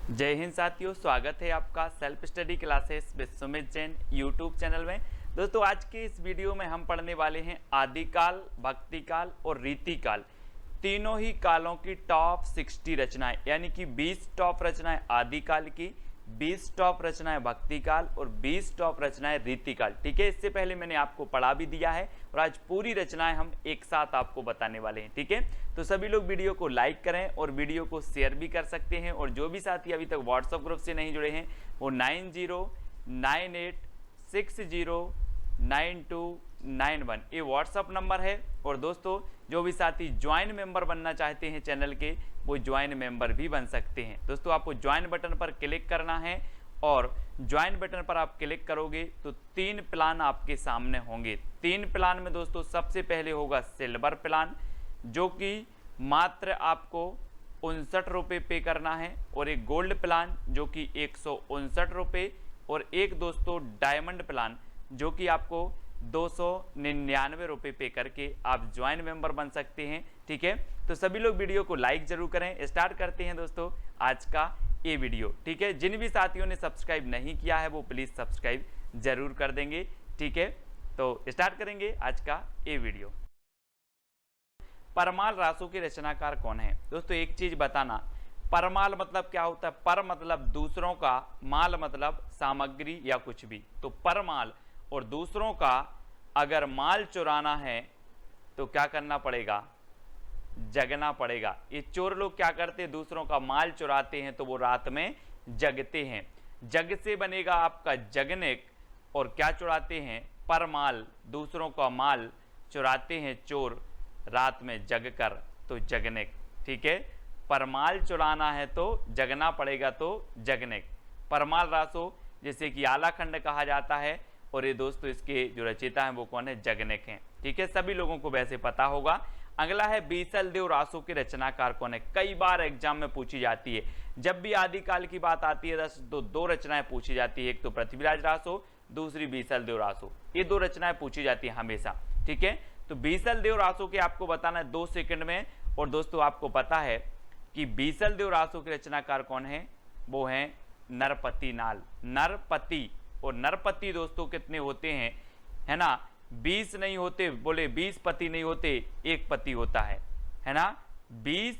जय हिंद साथियों, स्वागत है आपका self study classes with Sumit Jain YouTube channel में। दोस्तों, आज के इस वीडियो में हम पढ़ने वाले हैं आदिकाल, भक्तिकाल और रीतिकाल, तीनों ही कालों की टॉप 60 रचनाएं, यानी कि 20 टॉप रचनाएं आदिकाल की, 20 टॉप रचनाएं भक्तिकाल और 20 टॉप रचनाएं रीतिकाल। ठीक है, इससे पहले मैंने आपको पढ़ा भी दिया है और आज पूरी रचनाएं हम एक साथ आपको बताने वाले हैं। ठीक है, तो सभी लोग वीडियो को लाइक करें और वीडियो को शेयर भी कर सकते हैं। और जो भी साथी अभी तक व्हाट्सएप ग्रुप से नहीं जुड़े हैं वो 9098609291 ये व्हाट्सएप नंबर है। और दोस्तों, जो भी साथी ज्वाइन मेंबर बनना चाहते हैं चैनल के, वो ज्वाइन मेंबर भी बन सकते हैं। दोस्तों, आपको ज्वाइन बटन पर क्लिक करना है और ज्वाइन बटन पर आप क्लिक करोगे तो 3 प्लान आपके सामने होंगे। 3 प्लान में दोस्तों सबसे पहले होगा सिल्वर प्लान, जो कि मात्र आपको 59 रुपये पे करना है, और एक गोल्ड प्लान जो कि 159 रुपये, और एक दोस्तों डायमंड प्लान जो कि आपको 299 रुपये पे करके आप ज्वाइन मेंबर बन सकते हैं। ठीक है, तो सभी लोग वीडियो को लाइक जरूर करें। स्टार्ट करते हैं दोस्तों आज का ये वीडियो। ठीक है, जिन भी साथियों ने सब्सक्राइब नहीं किया है वो प्लीज़ सब्सक्राइब जरूर कर देंगे। ठीक है, तो स्टार्ट करेंगे आज का ये वीडियो। परमाल रासों के रचनाकार कौन है? दोस्तों, एक चीज बताना, परमाल मतलब क्या होता है? पर मतलब दूसरों का, माल मतलब सामग्री या कुछ भी। तो परमाल और दूसरों का अगर माल चुराना है तो क्या करना पड़ेगा? जगना पड़ेगा। ये चोर लोग क्या करते हैं? दूसरों का माल चुराते हैं तो वो रात में जगते हैं। जग से बनेगा आपका जगनेक। और क्या चुराते हैं? परमाल, दूसरों का माल चुराते हैं चोर रात में जग कर, तो जगनेक। ठीक है, परमाल चुराना है तो जगना पड़ेगा, तो जगनेक। परमाल रासो जिसे कि आलाखंड कहा जाता है, और ये दोस्तों इसके जो रचयिता हैं वो कौन है? जगनेक हैं। ठीक है, सभी लोगों को वैसे पता होगा। अगला है बीसल देव रासो के रचनाकार कौन है? कई बार एग्जाम में पूछी जाती है। जब भी आदिकाल की बात आती है तो 2 रचनाएं पूछी जाती है, एक तो पृथ्वीराज रासो, दूसरी बीसल देव रासो। ये 2 रचनाएं पूछी जाती है हमेशा। ठीक है, तो बीसल देव रासो के आपको बताना है 2 सेकंड में। और दोस्तों, आपको पता है कि बीसल देव रासो के रचनाकार कौन है? वो हैं नरपति नाल। नरपति, और नरपति दोस्तों कितने होते हैं? है ना, 20 नहीं होते, बोले 20 पति नहीं होते, 1 पति होता है ना। 20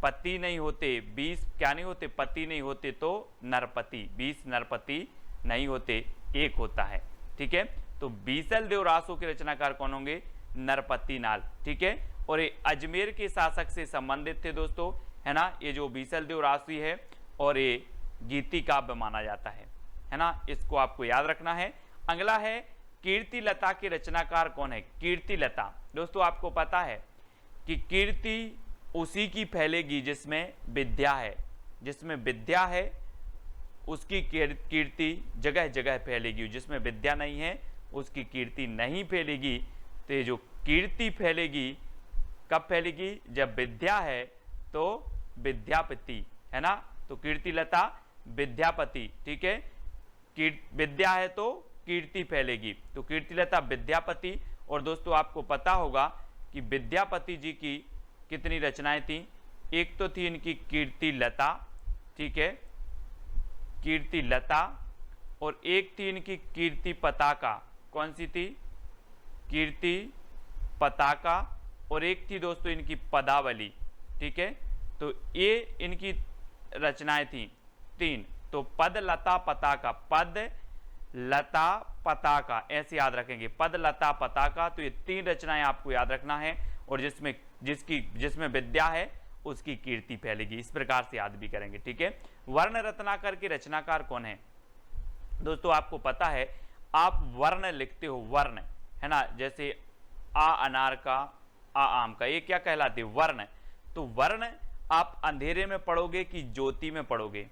पति नहीं होते, 20 क्या नहीं होते? पति नहीं होते, तो नरपति। 20 नरपति नहीं होते, 1 होता है। ठीक है, तो बीसल देव रासो के रचनाकार कौन होंगे? नरपति नाल। ठीक है, और ये अजमेर के शासक से संबंधित थे दोस्तों, है ना। ये जो बीसल देव राशि है और ये गीति काव्य माना जाता है ना, इसको आपको याद रखना है। अगला है कीर्ति लता के रचनाकार कौन है? कीर्ति लता। दोस्तों, आपको पता है कि कीर्ति उसी की फैलेगी जिसमें विद्या है। जिसमें विद्या है उसकी कीर्ति जगह जगह फैलेगी, जिसमें विद्या नहीं है उसकी कीर्ति नहीं फैलेगी। तो ये जो कीर्ति फैलेगी कब फैलेगी? जब विद्या है तो विद्यापति, है ना। तो कीर्ति लता विद्यापति। ठीक है, विद्या है तो कीर्ति फैलेगी, तो कीर्ति लता विद्यापति। और दोस्तों, आपको पता होगा कि विद्यापति जी की कितनी रचनाएं थी? एक तो थी इनकी कीर्ति लता, ठीक है, कीर्ति लता, और एक थी इनकी कीर्ति पताका। कौन सी थी? कीर्ति पताका। और एक थी दोस्तों इनकी पदावली। ठीक है, तो ये इनकी रचनाएं थी 3। तो पद लता पताका, पद लता पताका, ऐसे याद रखेंगे, पद लता पताका। तो ये 3 रचनाएं आपको याद रखना है, और जिसमें विद्या है उसकी कीर्ति फैलेगी। इस प्रकार से याद भी करेंगे। ठीक है, वर्ण रत्नाकर के रचनाकार कौन है? दोस्तों, आपको पता है, आप वर्ण लिखते हो, वर्ण, है ना, जैसे आ अनार का, आ आम का, ये क्या कहलाते? वर्ण। तो वर्ण आप अंधेरे में पढ़ोगे कि ज्योति में पढ़ोगे?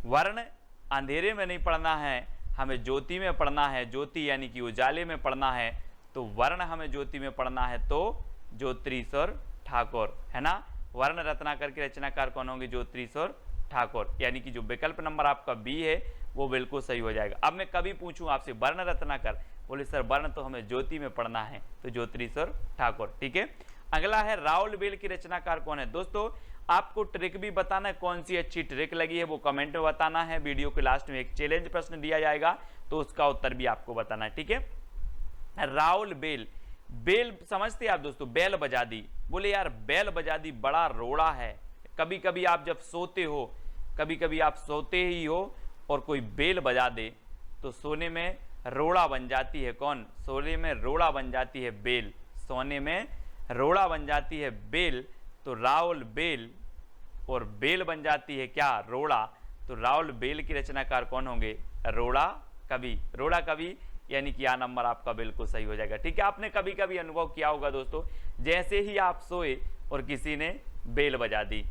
वर्ण अंधेरे में नहीं पढ़ना है, हमें ज्योति में पढ़ना है। ज्योति यानी कि उजाले में पढ़ना है, तो वर्ण हमें ज्योति में पढ़ना है, तो ज्योतिरीश्वर ठाकुर, है ना। वर्ण रत्नाकर के रचनाकार कौन होंगे? ज्योतिरीश्वर ठाकुर, यानी कि जो विकल्प नंबर आपका बी है वो बिल्कुल सही हो जाएगा। अब मैं कभी पूछूं आपसे वर्ण रत्नाकर, बोले सर वर्ण तो हमें ज्योति में पढ़ना है, तो ज्योतिरीश्वर ठाकुर। ठीक है, अगला है राउल बेल की रचनाकार कौन है? दोस्तों, आपको ट्रिक भी बताना है, कौन सी अच्छी ट्रिक लगी है वो कमेंट में बताना है। वीडियो के लास्ट में एक चैलेंज प्रश्न दिया जाएगा तो उसका उत्तर भी आपको बताना है, ठीक है। राहुल बेल, बेल समझते आप दोस्तों, बेल बजा दी, बोले यार बेल बजा दी बड़ा रोड़ा है। कभी कभी आप जब सोते हो, कभी कभी आप सोते ही हो और कोई बेल बजा दे तो सोने में रोड़ा बन जाती है। कौन? सोने में रोड़ा बन जाती है बेल, सोने में रोड़ा बन जाती है बेल। तो राहुल बेल, और बेल बन जाती है क्या? रोड़ा। तो राहुल बेल की रचनाकार कौन होंगे? रोड़ा कवि। रोड़ा कवि यानी कि यह नंबर आपका बिल्कुल सही हो जाएगा, ठीक है। आपने कभी कभी अनुभव किया होगा दोस्तों, जैसे ही आप सोए और किसी ने बेल बजा दी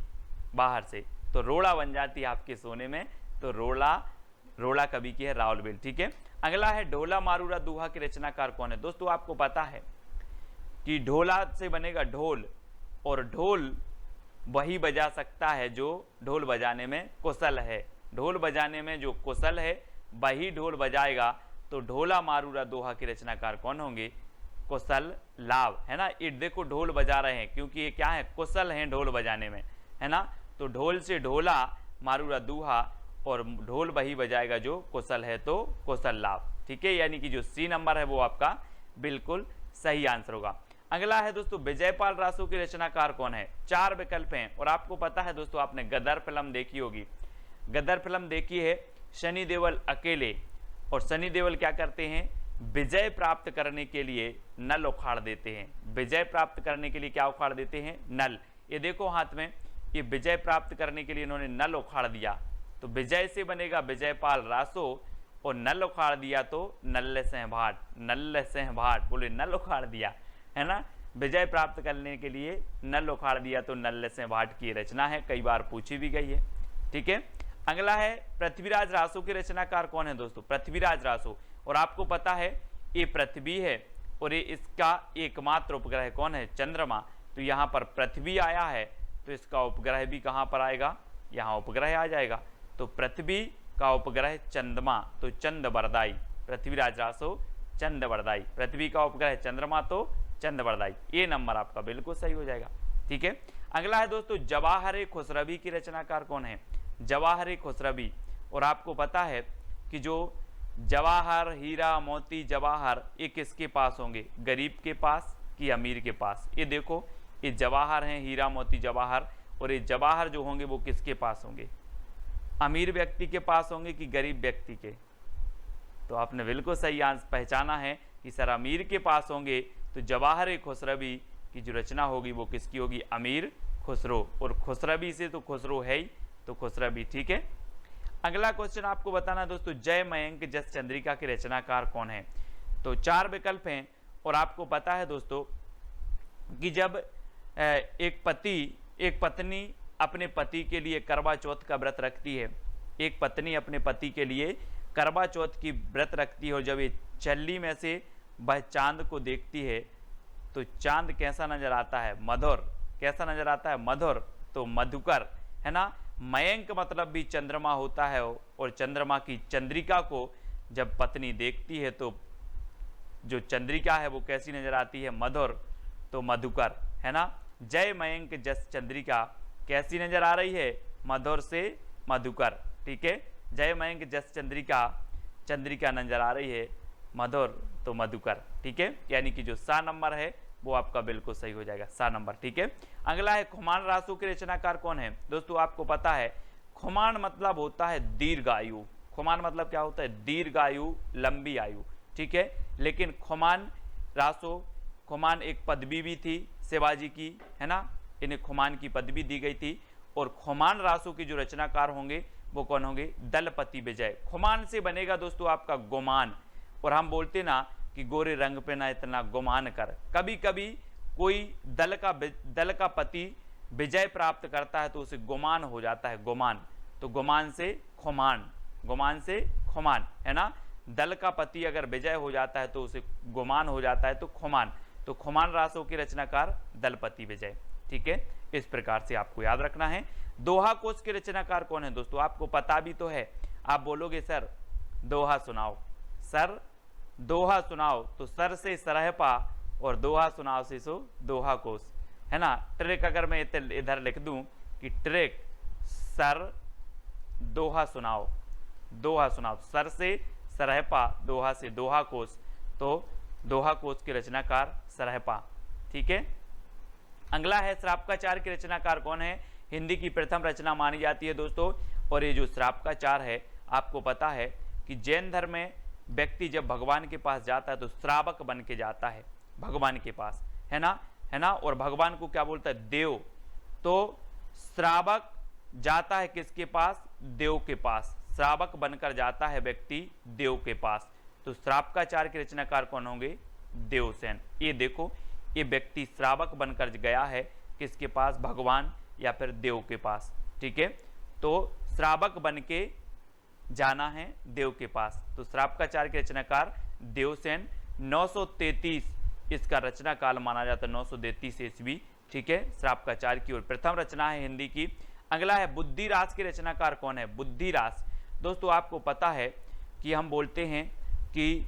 बाहर से तो रोड़ा बन जाती है आपके सोने में। तो रोड़ा कवि की है राहुल बेल, ठीक है। अगला है ढोला मारूरा दूहा की रचनाकार कौन है? दोस्तों आपको पता है कि ढोला से बनेगा ढोल, और ढोल वही बजा सकता है जो ढोल बजाने में कुशल है। ढोल बजाने में जो कुशल है वही ढोल बजाएगा। तो ढोला मारूरा दोहा के रचनाकार कौन होंगे? कुशल लाभ, है ना। ये देखो ढोल बजा रहे हैं क्योंकि ये क्या है? कुशल हैं ढोल बजाने में, है ना। तो ढोल से ढोला मारूरा दूहा, और ढोल वही बजाएगा जो कुशल है, तो कुशल लाभ, ठीक है। यानी कि जो सी नंबर है वो आपका बिल्कुल सही आंसर होगा। अगला है दोस्तों विजयपाल रासो की रचनाकार कौन है? 4 विकल्प हैं, और आपको पता है दोस्तों, आपने गदर फिल्म देखी होगी। गदर फिल्म देखी है, सनी देओल अकेले, और सनी देओल क्या करते हैं? विजय प्राप्त करने के लिए नल उखाड़ देते हैं। विजय प्राप्त करने के लिए क्या उखाड़ देते हैं? नल। ये देखो हाथ में, ये विजय प्राप्त करने के लिए इन्होंने नल उखाड़ दिया। तो विजय से बनेगा विजयपाल रासो, और नल उखाड़ दिया तो नल्ले सिंह भाट। नल्ले सिंह भाट, बोले नल उखाड़ दिया, है ना। विजय प्राप्त करने के लिए नल उखाड़ दिया तो नल्ले सिंह भाट की रचना है, कई बार पूछी भी गई है, ठीक है। अगला है पृथ्वीराज रासो के रचनाकार कौन है दोस्तों? पृथ्वीराज रासो, और आपको पता है ये पृथ्वी है और ये इसका एकमात्र उपग्रह कौन है? चंद्रमा। तो यहाँ पर पृथ्वी आया है तो इसका उपग्रह भी कहाँ पर आएगा? यहाँ उपग्रह आ जाएगा। तो पृथ्वी का उपग्रह चंद्रमा, तो चंद्रवरदाई। पृथ्वीराज रासो चंद्रवरदाई, पृथ्वी का उपग्रह चंद्रमा तो चंद्रवरदाई। ये नंबर आपका बिल्कुल सही हो जाएगा, ठीक है। अगला है दोस्तों जवाहर खुसरवी की रचनाकार कौन है? जवाहर खुसरवी, और आपको पता है कि जो जवाहर, हीरा, मोती, जवाहर ये किसके पास होंगे? गरीब के पास कि अमीर के पास? ये देखो, ये जवाहर हैं, हीरा, मोती, जवाहर, और ये जवाहर जो होंगे वो किसके पास होंगे? अमीर व्यक्ति के पास होंगे कि गरीब व्यक्ति के? तो आपने बिल्कुल सही आंसर पहचाना है कि सर अमीर के पास होंगे। तो जवाहर खुसरवी की जो रचना होगी वो किसकी होगी? अमीर खुसरो, और खुसरवी से तो खुसरो है ही, तो खुसरवी, ठीक है। अगला क्वेश्चन आपको बताना दोस्तों, जय मयंक जस चंद्रिका के रचनाकार कौन है? तो 4 विकल्प हैं, और आपको पता है दोस्तों कि जब एक पत्नी अपने पति के लिए करवा चौथ का व्रत रखती है, एक पत्नी अपने पति के लिए करवा चौथ की व्रत रखती है, और जब ये चल्ली में से वह चांद को देखती है तो चांद कैसा नजर आता है? मधुर। कैसा नजर आता है? मधुर, तो मधुकर, है ना। मयंक मतलब भी चंद्रमा होता है, और चंद्रमा की चंद्रिका को जब पत्नी देखती है तो जो चंद्रिका है वो कैसी नजर आती है? मधुर, तो मधुकर, है ना। जय मयंक जस चंद्रिका कैसी नजर आ रही है? मधुर से मधुकर, ठीक है। जय मयंक जस चंद्रिका नजर आ रही है, मधुर तो मधुकर, ठीक है। यानी कि जो सा नंबर है वो आपका बिल्कुल सही हो जाएगा, सा नंबर, ठीक है। अगला है खुमान रासो के रचनाकार कौन है? दोस्तों आपको पता है खुमान मतलब होता है दीर्घायु। खुमान मतलब क्या होता है? दीर्घायु, लंबी आयु, ठीक है। लेकिन खुमान रासो, खुमान एक पदवी भी थी शिवाजी की, है ना। इन्हें खुमान की पदवी दी गई थी, और खुमान रासो की जो रचनाकार होंगे वो कौन होंगे? दलपति विजय। खुमान से बनेगा दोस्तों आपका गुमान, और हम बोलते ना कि गोरे रंग पे ना इतना गुमान कर। कभी कभी कोई दल का पति विजय प्राप्त करता है तो उसे गुमान हो जाता है, गुमान। तो गुमान से खुमान, गुमान से खुमान, है ना। दल का पति अगर विजय हो जाता है तो उसे गुमान हो जाता है, तो खुमान। तो खुमान रासो की रचनाकार दलपति विजय, ठीक है। इस प्रकार से आपको याद रखना है। दोहा कोश के रचनाकार कौन है दोस्तों? आपको पता भी तो है। आप बोलोगे सर दोहा सुनाओ, सर दोहा सुनाओ, तो सर से सरहपा और दोहा सुनाओ से सो दोहा कोश, है ना। ट्रिक अगर मैं इधर लिख दूं कि ट्रेक सर दोहा सुनाओ, दोहा सुनाओ, सर से सरहपा, दोहा से दोहा कोश, तो दोहा कोश के रचनाकार सरहपा। ठीक है। अगला है श्रापकाचार के रचनाकार कौन है? हिंदी की प्रथम रचना मानी जाती है दोस्तों। और ये जो श्रापकाचार है, आपको पता है कि जैन धर्म में व्यक्ति जब भगवान के पास जाता है तो श्रावक बन के जाता है भगवान के पास, है ना। और भगवान को क्या बोलता है? देव। तो श्रावक जाता है किसके पास? देव के पास। श्रावक बनकर जाता है व्यक्ति देव के पास। तो श्रापकाचार के रचनाकार कौन होंगे? देवसेन। ये देखो, ये व्यक्ति श्रावक बनकर गया है किसके पास? भगवान या फिर देव के पास। ठीक है। तो श्रावक बन के जाना है देव के पास। तो श्रापकाचार के रचनाकार देवसेन। 933 इसका रचना काल माना जाता है, 933 ईस्वी। ठीक है। श्रापकाचार की ओर प्रथम रचना है हिंदी की। अगला है बुद्धिरास के रचनाकार कौन है? बुद्धिरास। दोस्तों आपको पता है कि हम बोलते हैं कि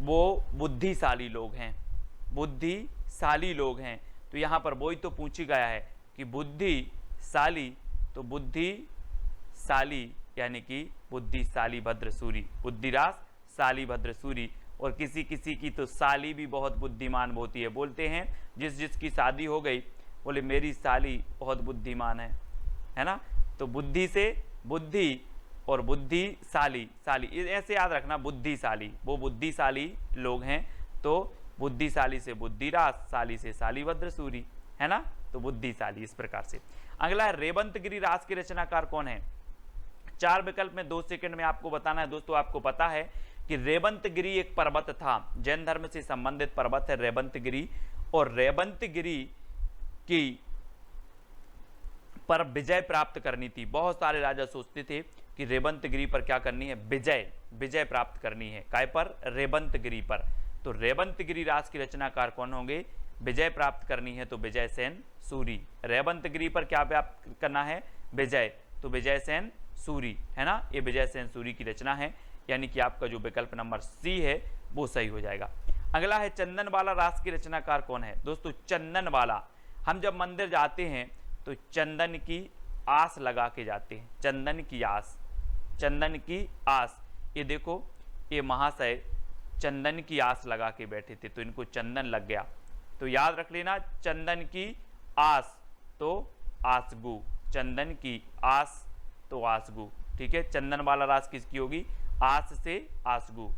वो बुद्धिशाली लोग हैं, बुद्धिशाली लोग हैं। तो यहाँ पर वही तो पूछी गया है कि बुद्धिशाली, तो बुद्धिशाली यानी कि बुद्धिशाली भद्रसूरी, बुद्धिरास शाली भद्रसूरी। और किसी किसी की तो साली भी बहुत बुद्धिमान होती है। बोलते हैं जिसकी शादी हो गई, बोले मेरी साली बहुत बुद्धिमान है ना। तो बुद्धि से बुद्धि और बुद्धिशाली, शाली, ऐसे याद रखना, बुद्धिशाली, वो बुद्धिशाली लोग हैं। तो बुद्धिशाली से बुद्धिरास, शाली से शाली भद्रसूरी, है ना। तो बुद्धिशाली इस प्रकार से। अगला है रेवंतगिरी रास के रचनाकार कौन है? 4 विकल्प में 2 सेकंड में आपको बताना है। दोस्तों आपको पता है कि रेवंतगिरी एक पर्वत था, जैन धर्म से संबंधित पर्वत है रेवंतगिरी। और रेवंतगिरी की पर विजय प्राप्त करनी थी। बहुत सारे राजा सोचते थे कि रेवंतगिरी पर क्या करनी है? विजय प्राप्त करनी है। काय पर? रेवंतगिरी पर। तो रेवंतगिरी रास की रचनाकार कौन होंगे? विजय प्राप्त करनी है तो विजय सेन सूरी। रेवंतगिरी पर क्या प्राप्त करना है? विजय, तो विजय सेन सूरी, है ना। ये विजय सेन सूरी की रचना है, यानी कि आपका जो विकल्प नंबर सी है वो सही हो जाएगा। अगला है चंदनवाला रास की रचनाकार कौन है? दोस्तों चंदनवाला, हम जब मंदिर जाते हैं तो चंदन की आस लगा के जाते हैं, चंदन की आस, चंदन की आस। ये देखो, ये महाशय चंदन की आस लगा के बैठे थे तो इनको चंदन लग गया। तो याद रख लेना, चंदन की आस तो आसगु, चंदन की आस तो आसगु। ठीक है। चंदन वाला रास किसकी होगी? आस से आसगु,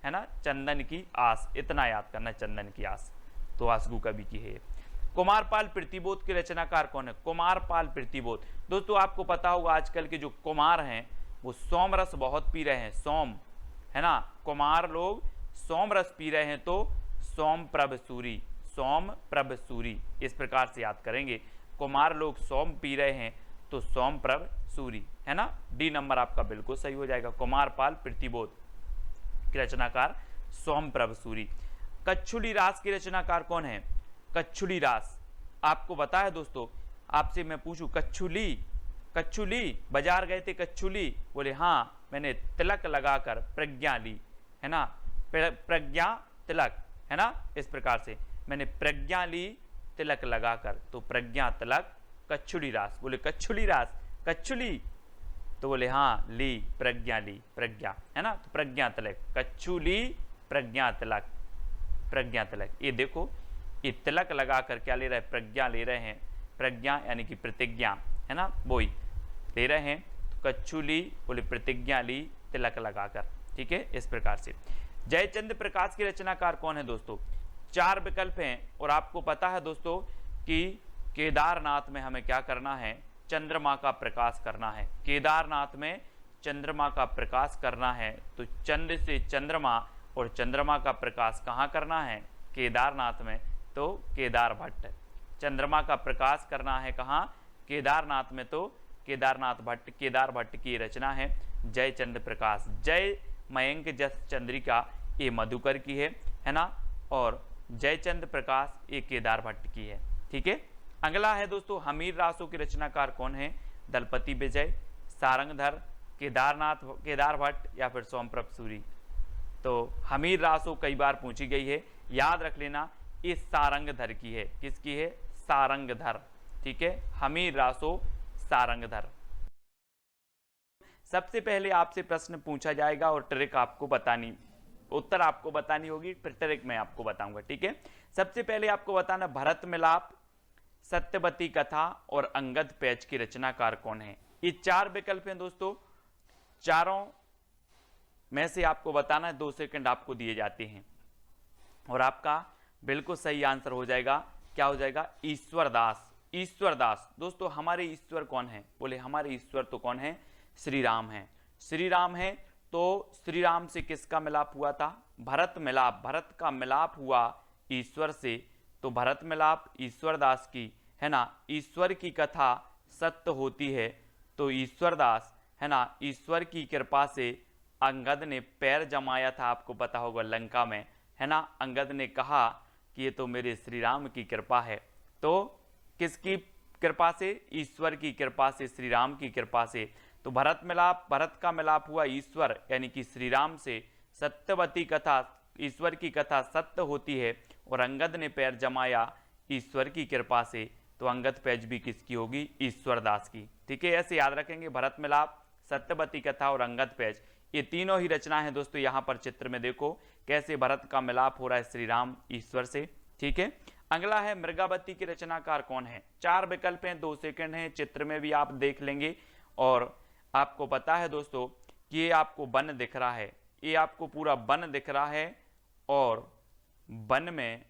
है ना। चंदन की आस, इतना याद करना, चंदन की आस तो आसगु कवि की है। कुमारपाल प्रतिबोध के रचनाकार कौन है? कुमारपाल प्रतिबोध। दोस्तों आपको पता होगा आजकल के जो कुमार हैं वो सोम रस बहुत पी रहे हैं, सोम, है ना। कुमार लोग सोम रस पी रहे हैं तो सोम प्रभ सूरी, सोम प्रभ सूरी, इस प्रकार से याद करेंगे। कुमार लोग सोम पी रहे हैं तो सोम प्रभ सूरी, है ना। डी नंबर आपका बिल्कुल सही हो जाएगा। कुमारपाल प्रतिबोध की रचनाकार सोम प्रभ सूरी। कच्छुली रास की रचनाकार कौन है? कच्छुली रास आपको पता है दोस्तों, आपसे मैं पूछूं कच्छुली बाजार गए थे कच्छुली? बोले हाँ, मैंने तिलक लगाकर प्रज्ञा ली, है ना। प्रज्ञा तिलक, है ना। इस प्रकार से मैंने प्रज्ञा ली तिलक लगाकर, तो प्रज्ञा तिलक कच्छुली रास। बोले कच्छुली रास, कच्छुली, तो बोले हाँ ली, प्रज्ञा ली, प्रज्ञा, है ना। तो प्रज्ञा तिलक, कच्छुली प्रज्ञा तिलक, प्रज्ञा तिलक। ये देखो, ये तिलक लगाकर क्या ले रहे हैं? प्रज्ञा ले रहे हैं। प्रज्ञा यानी कि प्रतिज्ञा, है ना, वही ले रहे हैं। तो कच्छुली बोले प्रतिज्ञा ली तिलक लगाकर। ठीक है। इस प्रकार से जयचंद्र प्रकाश के रचनाकार कौन है? दोस्तों 4 विकल्प हैं और आपको पता है दोस्तों कि केदारनाथ में हमें क्या करना है? चंद्रमा का प्रकाश करना है। केदारनाथ में चंद्रमा का प्रकाश करना है। तो चंद्र से चंद्रमा और चंद्रमा का प्रकाश कहाँ करना है? केदारनाथ में। तो केदार भट्ट, चंद्रमा का प्रकाश करना है कहाँ? केदारनाथ में। तो केदार भट्ट की रचना है जयचंद्र प्रकाश। जय मयंक जस चंद्रिका ये मधुकर की है ना। और जयचंद्र प्रकाश ये केदार भट्ट की है। ठीक है। अगला है दोस्तों हमीर रासों के रचनाकार कौन है? दलपति विजय, सारंगधर, केदार भट्ट या फिर सोमप्रभ सूरी। तो हमीर रासो कई बार पूछी गई है, याद रख लेना, ये सारंगधर की है। किसकी है? सारंगधर। ठीक है। हमीर रासो सारंगधर। सबसे पहले आपसे प्रश्न पूछा जाएगा और ट्रिक आपको बतानी, उत्तर आपको बतानी होगी, फिर ट्रिक मैं आपको बताऊंगा, ठीक है। सबसे पहले आपको बताना भरत मिलाप, सत्यवती कथा और अंगद पैच की रचनाकार कौन है। ये चार विकल्प हैं दोस्तों, चारों में से आपको बताना है, 2 सेकंड आपको दिए जाते हैं और आपका बिल्कुल सही आंसर हो जाएगा। क्या हो जाएगा? ईश्वरदास। ईश्वरदास। दोस्तों हमारे ईश्वर कौन है? बोले हमारे ईश्वर तो कौन है? श्री राम है। श्री राम है तो श्री राम से किसका मिलाप हुआ था? भरत मिलाप। भरत का मिलाप हुआ ईश्वर से, तो भरत मिलाप ईश्वरदास की, है ना। ईश्वर की कथा सत्य होती है, तो ईश्वरदास, है ना, ईश्वर की कृपा से अंगद ने पैर जमाया था, आपको पता होगा लंका में, है ना। अंगद ने कहा कि ये तो मेरे श्री राम की कृपा है। तो किसकी कृपा से? ईश्वर की कृपा से, श्री राम की कृपा से। तो भरत मिलाप, भरत का मिलाप हुआ ईश्वर यानी कि श्री राम से। सत्यवती कथा, ईश्वर की कथा सत्य होती है और अंगद ने पैर जमाया ईश्वर की कृपा से, तो अंगद पैज भी किसकी होगी? ईश्वरदास की, ठीक है। ऐसे याद रखेंगे, भरत मिलाप, सत्यवती कथा और अंगद पैज, ये तीनों ही रचना है दोस्तों। यहां पर चित्र में देखो कैसे भरत का मिलाप हो रहा है श्री राम ईश्वर से, ठीक है। अगला है मृगावती की रचनाकार कौन है। 4 विकल्प हैं, 2 सेकंड हैं, चित्र में भी आप देख लेंगे। और आपको पता है दोस्तों कि ये आपको वन दिख रहा है, ये आपको पूरा वन दिख रहा है और वन में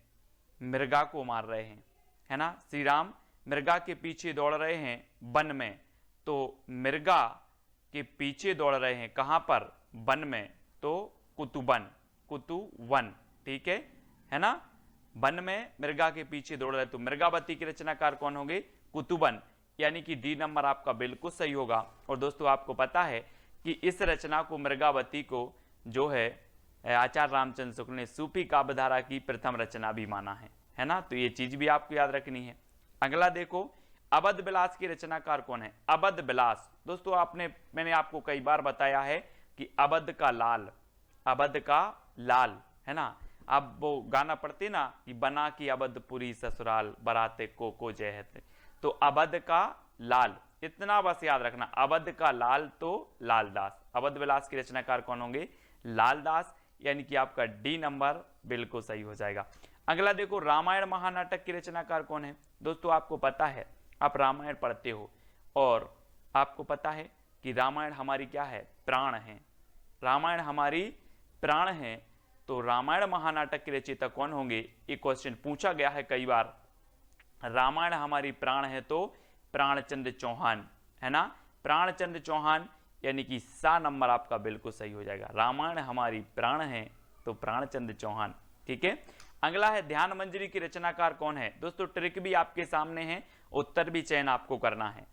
मृगा को मार रहे हैं, है ना। श्री राम मृगा के पीछे दौड़ रहे हैं वन में, तो मृगा के पीछे दौड़ रहे हैं कहां पर? वन में, तो कुतुबन, कुतुवन, ठीक है ना। वन में मृगा के पीछे दौड़ रहे, तो मृगावती के रचनाकार कौन होंगे? कुतुबन, यानी कि डी नंबर आपका बिल्कुल सही होगा। और दोस्तों आपको पता है कि इस रचना को, मृगावती को, जो है आचार्य रामचंद्र शुक्ल ने सूफी काव्यधारा की प्रथम रचना भी माना है ना। तो ये चीज भी आपको याद रखनी है। अगला देखो, अवध विलास की रचनाकार कौन है? अवध विलास। दोस्तों मैंने आपको कई बार बताया है कि अवध का लाल, अवध का लाल, है ना। अब वो गाना पढ़ते ना कि बना की अवधपुरी ससुराल बराते को जय है, तो अवध का लाल, इतना बस याद रखना, अवध का लाल तो लालदास। अवध विलास के रचनाकार कौन होंगे? लालदास, यानी कि आपका डी नंबर बिल्कुल सही हो जाएगा। अगला देखो, रामायण महानाटक की रचनाकार कौन है। दोस्तों आपको पता है, आप रामायण पढ़ते हो और आपको पता है कि रामायण हमारी क्या है? प्राण है। रामायण हमारी प्राण है, तो रामायण महानाटक के रचयिता कौन होंगे? ये क्वेश्चन पूछा गया है कई बार। रामायण हमारी प्राण है तो प्राणचंद्र चौहान, है ना। प्राणचंद्र चौहान, यानी कि सा नंबर आपका बिल्कुल सही हो जाएगा। रामायण हमारी प्राण है तो प्राणचंद्र चौहान, ठीक है। अगला है ध्यान मंजरी की रचनाकार कौन है। दोस्तों ट्रिक भी आपके सामने है, उत्तर भी चयन आपको करना है।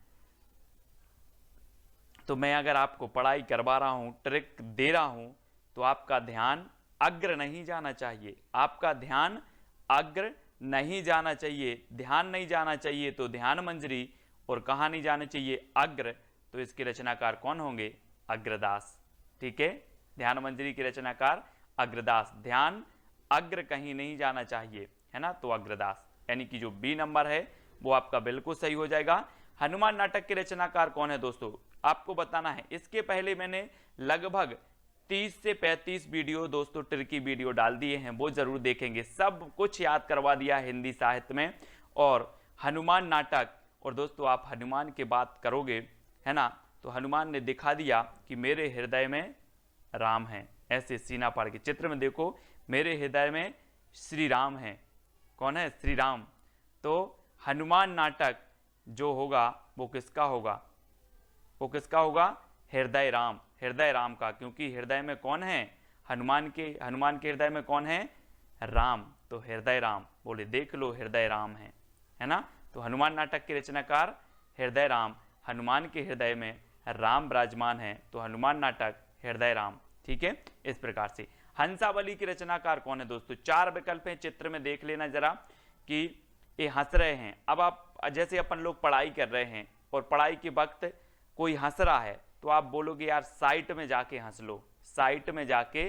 तो मैं अगर आपको पढ़ाई करवा रहा हूं, ट्रिक दे रहा हूं, तो आपका ध्यान अग्र नहीं जाना चाहिए, आपका ध्यान अग्र नहीं जाना चाहिए। ध्यान नहीं जाना चाहिए तो ध्यान मंजरी, और कहां नहीं जाना चाहिए? अग्र। तो इसके रचनाकार कौन होंगे? अग्रदास, ठीक है। ध्यान मंजरी के रचनाकार अग्रदास। ध्यान अग्र कहीं नहीं जाना चाहिए, है ना, तो अग्रदास, यानी कि जो बी नंबर है वो आपका बिल्कुल सही हो जाएगा। हनुमान नाटक के रचनाकार कौन है दोस्तों? आपको बताना है। इसके पहले मैंने लगभग 30 से 35 वीडियो दोस्तों ट्रिकी वीडियो डाल दिए हैं, वो जरूर देखेंगे। सब कुछ याद करवा दिया हिंदी साहित्य में और हनुमान नाटक। और दोस्तों आप हनुमान की बात करोगे, है ना, तो हनुमान ने दिखा दिया कि मेरे हृदय में राम है। ऐसे सीना फाड़ के चित्र में देखो, मेरे हृदय में श्री राम है। कौन है? श्री राम। तो हनुमान नाटक जो होगा वो किसका होगा? वो किसका होगा? हृदय राम, हृदय राम का, क्योंकि हृदय में कौन है? हनुमान के हृदय में कौन है? राम, तो हृदय राम। बोले देख लो हृदय राम है ना। तो हनुमान नाटक के रचनाकार हृदय राम, हनुमान के हृदय में राम विराजमान है, तो हनुमान नाटक हृदय राम, ठीक है। इस प्रकार से हंसावली की रचनाकार कौन है दोस्तों? 4 विकल्प हैं, चित्र में देख लेना जरा कि ये हंस रहे हैं। अब आप जैसे अपन लोग पढ़ाई कर रहे हैं और पढ़ाई के वक्त कोई हंस रहा है, तो आप बोलोगे यार साइट में जाके हंस लो, साइट में जाके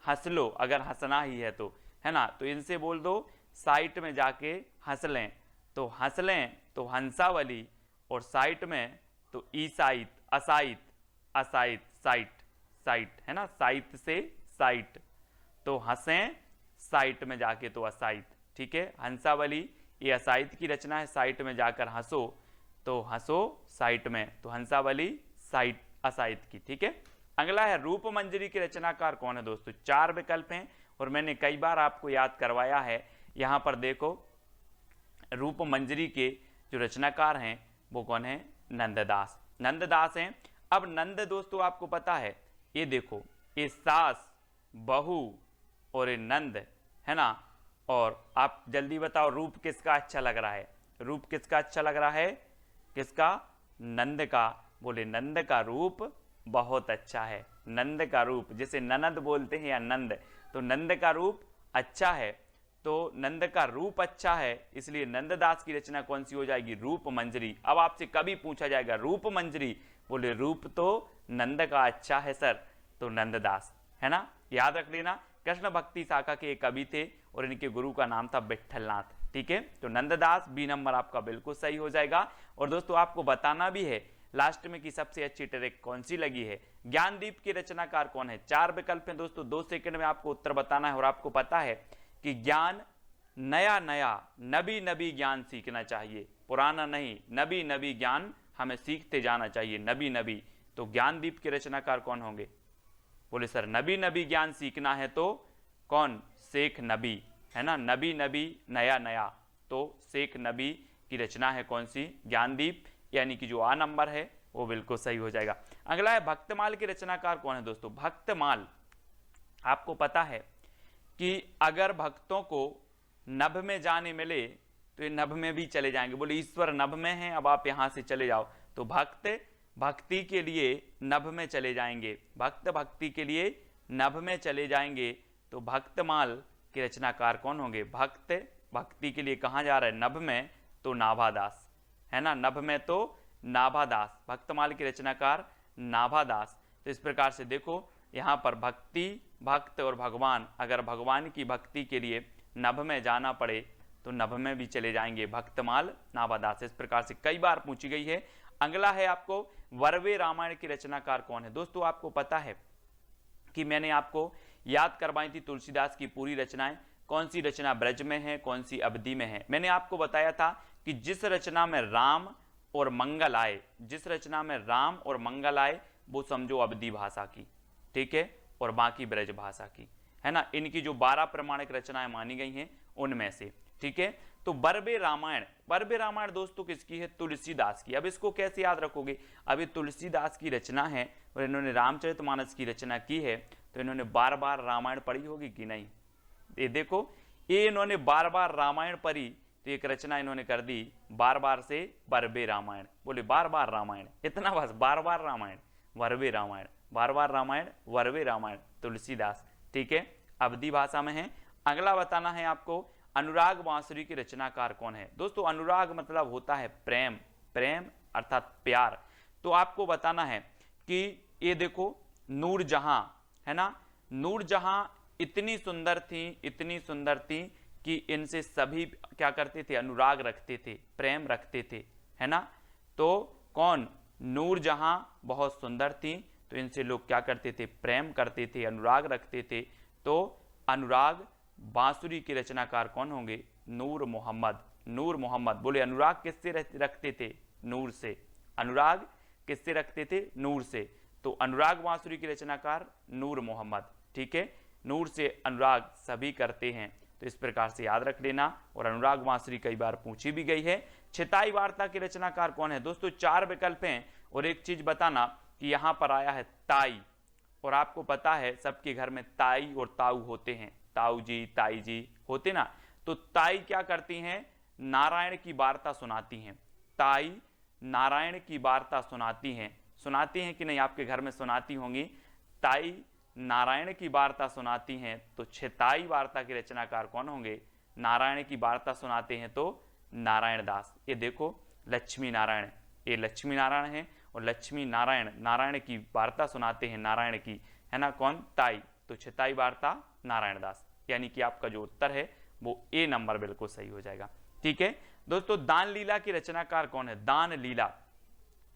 हंस लो, अगर हंसना ही है तो, है ना। तो इनसे बोल दो साइट में जाके हंस लें, तो हंस लें तो हंसावली, और साइट में तो ईसाइत, असाइत, असाइत, साइट, साइट है ना, साइट से साइट, तो हंसें साइट में जाके तो असाइत, ठीक है। हंसावली ये असाइत की रचना है, साइट में जाकर हंसो तो हंसो साइट में, तो हंसावली साइट असाइत की, ठीक है। अगला है रूप मंजरी के रचनाकार कौन है दोस्तों। 4 विकल्प हैं और मैंने कई बार आपको याद करवाया है। यहां पर देखो रूप मंजरी के जो रचनाकार हैं वो कौन है, नंददास, नंददास हैं। अब नंद दोस्तों आपको पता है, ये देखो ये सास, बहू और ये नंद है ना, और आप जल्दी बताओ रूप किसका अच्छा लग रहा है, रूप किसका अच्छा लग रहा है, किसका, नंद का। बोले नंद का रूप बहुत अच्छा है, नंद का रूप, जिसे ननद बोलते हैं या नंद, तो नंद का रूप अच्छा है, तो नंद का रूप अच्छा है, इसलिए नंददास की रचना कौन सी हो जाएगी, रूप मंजरी। अब आपसे कभी पूछा जाएगा रूप मंजरी, बोले रूप तो नंद का अच्छा है सर, तो नंददास है ना, याद रख लेना। कृष्ण भक्ति शाखा के एक कवि थे और इनके गुरु का नाम था विठलनाथ, ठीक है। तो नंददास बी नंबर आपका बिल्कुल सही हो जाएगा। और दोस्तों आपको बताना भी है लास्ट में कि सबसे अच्छी ट्रिक कौन सी लगी है। ज्ञानदीप के रचनाकार कौन है। 4 विकल्प हैं दोस्तों, 2 सेकंड में आपको उत्तर बताना है। और आपको पता है कि ज्ञान नया नया नबी नबी ज्ञान सीखना चाहिए, पुराना नहीं, नबी नबी ज्ञान हमें सीखते जाना चाहिए, नबी नबी। तो ज्ञानदीप के रचनाकार कौन होंगे। बोले सर नबी नबी ज्ञान सीखना है तो कौन, शेख नबी है ना, नबी नबी नया नया, तो शेख नबी की रचना है कौन सी, ज्ञानदीप, यानी कि जो आ नंबर है वो बिल्कुल सही हो जाएगा। अगला है भक्तमाल के रचनाकार कौन है दोस्तों। भक्तमाल आपको पता है कि अगर भक्तों को नभ में जाने मिले तो ये नभ में भी चले जाएंगे। बोले ईश्वर नभ में है, अब आप यहां से चले जाओ, तो भक्त भक्ति के लिए नभ में चले जाएंगे, भक्त भक्ति के लिए नभ में चले जाएंगे। तो भक्तमाल के रचनाकार कौन होंगे। भक्त भक्ति के लिए कहां जा रहा है, नभ में, तो नाभादास है ना, नभ में तो नाभादास, भक्तमाल के रचनाकार नाभादास। तो इस प्रकार से देखो यहां पर भक्ति, भक्त और भगवान, अगर भगवान की भक्ति के लिए नभ में जाना पड़े तो नभ में भी चले जाएंगे, भक्तमाल नाभादास। इस प्रकार से कई बार पूछी गई है। अगला है आपको वर्वे रामायण की रचनाकार कौन है। दोस्तों आपको पता है कि मैंने आपको याद करवाई थी तुलसीदास की पूरी रचनाएं, कौन सी रचना ब्रज में है, कौन सी अवधि में है। मैंने आपको बताया था कि जिस रचना में राम और मंगल आए, जिस रचना में राम और मंगल आए वो समझो अवधि भाषा की, ठीक है, और बाकी ब्रज भाषा की, है ना। इनकी जो 12 प्रमाणिक रचनाएं मानी गई हैं उनमें से, ठीक है। तो बरबे रामायण, बरबे रामायण दोस्तों किसकी है, तुलसीदास की। अब इसको कैसे याद रखोगे, अभी तुलसीदास की रचना है और इन्होंने रामचरितमानस की रचना की है, तो इन्होंने बार बार रामायण पढ़ी होगी कि नहीं। ये देखो ये इन्होंने बार बार रामायण पढ़ी, तो एक रचना इन्होंने कर दी बार बार से बरबे रामायण। बोले बार बार रामायण, इतना बस, बार बार रामायण, बरबे रामायण, बार बार रामायण, बरबे रामायण, तुलसीदास, ठीक है, अवधि भाषा में है। अगला बताना है आपको अनुराग बांसुरी के रचनाकार कौन है। दोस्तों अनुराग मतलब होता है प्रेम, प्रेम अर्थात प्यार। तो आपको बताना है कि ये देखो नूरजहां है ना, नूरजहां इतनी सुंदर थी, इतनी सुंदर थी कि इनसे सभी क्या करते थे, अनुराग रखते थे, प्रेम रखते थे, है ना। तो कौन, नूरजहां बहुत सुंदर थी, तो इनसे लोग क्या करते थे, प्रेम करते थे, अनुराग रखते थे। तो अनुराग बांसुरी के रचनाकार कौन होंगे, नूर मोहम्मद, नूर मोहम्मद। बोले अनुराग किससे रखते थे, नूर से, अनुराग किससे रखते थे, नूर से। तो अनुराग बांसुरी के रचनाकार नूर मोहम्मद, ठीक है, नूर से अनुराग सभी करते हैं, तो इस प्रकार से याद रख लेना। और अनुराग बांसुरी कई बार पूछी भी गई है। छिताई वार्ता के रचनाकार कौन है। दोस्तों 4 विकल्प हैं और एक चीज बताना कि यहां पर आया है ताई, और आपको पता है सबके घर में ताई और ताऊ होते हैं, ताऊ जी ताई जी होते ना। तो ताई क्या करती हैं, नारायण की वार्ता सुनाती हैं, ताई नारायण की वार्ता सुनाती हैं कि नहीं, आपके घर में सुनाती होंगी, ताई नारायण की वार्ता सुनाती हैं। तो छिताई वार्ता के रचनाकार कौन होंगे, नारायण की वार्ता सुनाते हैं तो नारायण दास। ये देखो लक्ष्मी नारायण, ये लक्ष्मी नारायण है, और लक्ष्मी नारायण, नारायण की वार्ता सुनाते हैं, नारायण की, है ना, कौन, ताई। तो छिताई वार्ता नारायण दास, यानी कि आपका जो उत्तर है वो ए नंबर बिल्कुल सही हो जाएगा, ठीक है। दोस्तों दान लीला की रचनाकार कौन है। दान लीला,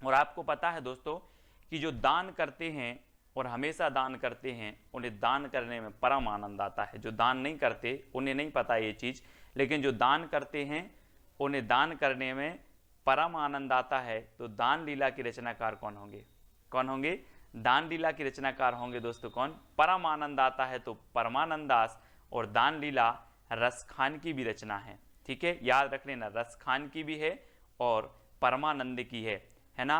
और आपको पता है दोस्तों कि जो दान करते हैं और हमेशा दान करते हैं उन्हें दान करने में परम आनंद आता है। जो दान नहीं करते उन्हें नहीं पता ये चीज़, लेकिन जो दान करते हैं उन्हें दान करने में परम आनंद आता है। तो दान लीला के रचनाकार कौन होंगे? कौन होंगे? दान लीला के रचनाकार होंगे दोस्तों कौन? परम आनंद आता है तो परमानंद दास। और दान लीला रसखान की भी रचना है, ठीक है, याद रख लेना, रसखान की भी है और परमानंद की है ना।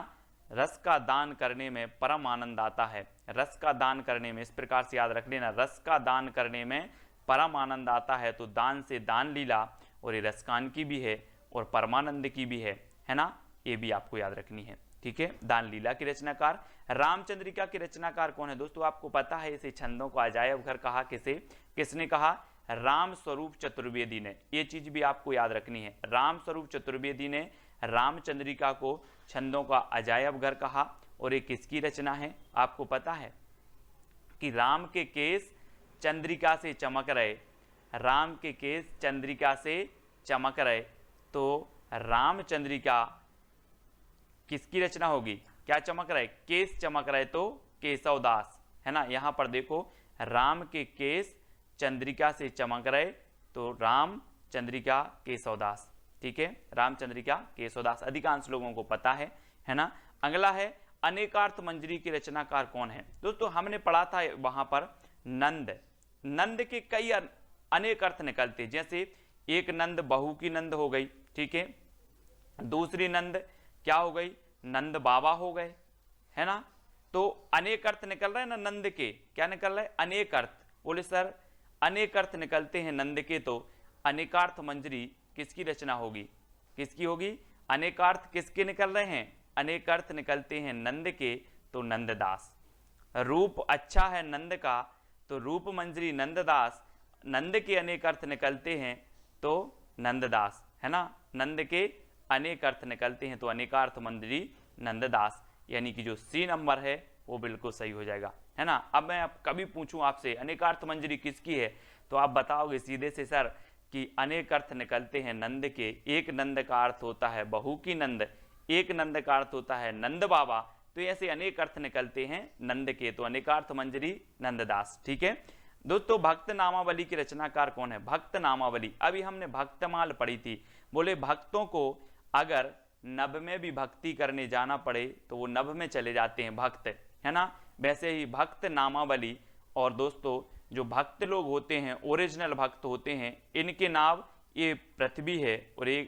रस का दान करने में परम आनंद आता है, रस का दान करने में, इस प्रकार से याद रख लेना, रस का दान करने में परम आनंद आता है। तो दान से दान लीला, और ये रसखान की भी है और परमानंद की भी है ना, ये भी आपको याद रखनी है, ठीक है। दान लीला के रचनाकार। रामचंद्रिका के रचनाकार कौन है दोस्तों? आपको पता है इसे छंदों को अजायब घर कहा, किसने कहा? राम स्वरूप चतुर्वेदी ने। ये चीज भी आपको याद रखनी है, राम स्वरूप चतुर्वेदी ने रामचंद्रिका को छंदों का अजायब घर कहा। और ये किसकी रचना है? आपको पता है कि राम के केस चंद्रिका से चमक रहे, राम के केस चंद्रिका से चमक रहे। तो रामचंद्रिका किसकी रचना होगी? क्या चमक रहे? केस चमक रहे, तो केशवदास, है ना। यहां पर देखो, राम के केस चंद्रिका से चमक रहे, तो राम चंद्रिका केशवदास, ठीक है, रामचंद्रिका केशवदास, अधिकांश लोगों को पता है ना। अगला है अनेकार्थ मंजरी के रचनाकार कौन है? दोस्तों हमने पढ़ा था वहां पर नंद, नंद के कई अनेक अर्थ निकलते, जैसे एक नंद बहू की नंद हो गई, ठीक है, दूसरी नंद क्या हो गई? नंद बाबा हो गए, है ना। तो अनेक अर्थ निकल रहे हैं ना नंद के, क्या निकल रहे हैं? अनेक अर्थ। बोले सर अनेक अर्थ निकलते हैं नंद के, तो अनेकार्थ मंजरी किसकी रचना होगी? किसकी होगी? अनेकार्थ किसके निकल रहे हैं? अनेक अर्थ निकलते हैं नंद के, तो नंददास। रूप अच्छा है नंद का, तो रूप मंजरी नंददास। नंद के अनेक अर्थ निकलते हैं तो नंददास, है ना, नंद के अनेक अर्थ निकलते हैं तो अनेकार्थ मंजरी नंददास, यानी कि जो सी नंबर है वो बिल्कुल सही हो जाएगा, है ना। अब मैं कभी पूछूं आपसे अनेकार्थ मंजरी किसकी है, तो आप बताओगे सीधे से सर कि अनेक अर्थ निकलते हैं नंद के। एक नंद का अर्थ होता है बहू की नंद, एक नंद का अर्थ होता है नंद बाबा, तो ऐसे अनेक अर्थ निकलते हैं नंद के, तो अनेकार्थ मंजरी नंददास, ठीक है। दोस्तों भक्त नामावली की रचनाकार कौन है? भक्त नामावली। अभी हमने भक्तमाल पढ़ी थी, बोले भक्तों को अगर नभ में भी भक्ति करने जाना पड़े तो वो नभ में चले जाते हैं भक्त, है ना। वैसे ही भक्त नामावली, और दोस्तों जो भक्त लोग होते हैं, ओरिजिनल भक्त होते हैं, इनके नाम, ये पृथ्वी है और ये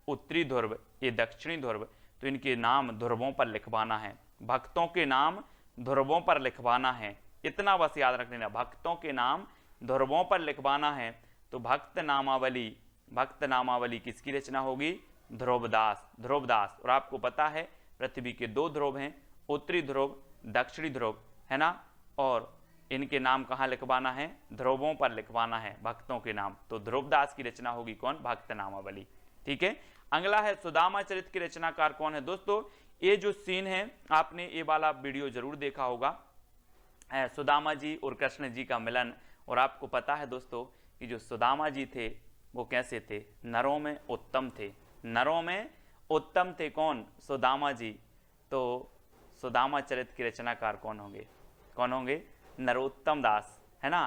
उत्तरी ध्रुव, ये दक्षिणी ध्रुव, तो इनके नाम ध्रुवों पर लिखवाना है, भक्तों के नाम ध्रुवों पर लिखवाना है, इतना बस याद रख लेना, भक्तों के नाम ध्रुवों पर लिखवाना है। तो भक्त नामावली, भक्त नामावली किसकी रचना होगी? ध्रुवदास, ध्रुवदास। और आपको पता है पृथ्वी के दो ध्रुव हैं, उत्तरी ध्रुव, दक्षिणी ध्रुव, है ना, और इनके नाम कहाँ लिखवाना है? ध्रुवों पर लिखवाना है भक्तों के नाम। तो ध्रुवदास की रचना होगी कौन? भक्त नामावली, ठीक है। अगला है सुदामा चरित के रचनाकार कौन है? दोस्तों ये जो सीन है आपने ये वाला वीडियो जरूर देखा होगा, सुदामा जी और कृष्ण जी का मिलन। और आपको पता है दोस्तों कि जो सुदामा जी थे वो कैसे थे? नरों में उत्तम थे, नरों में उत्तम थे। कौन? सुदामा जी। तो सुदामा चरित के रचनाकार कौन होंगे? कौन होंगे? नरोत्तम दास, है ना,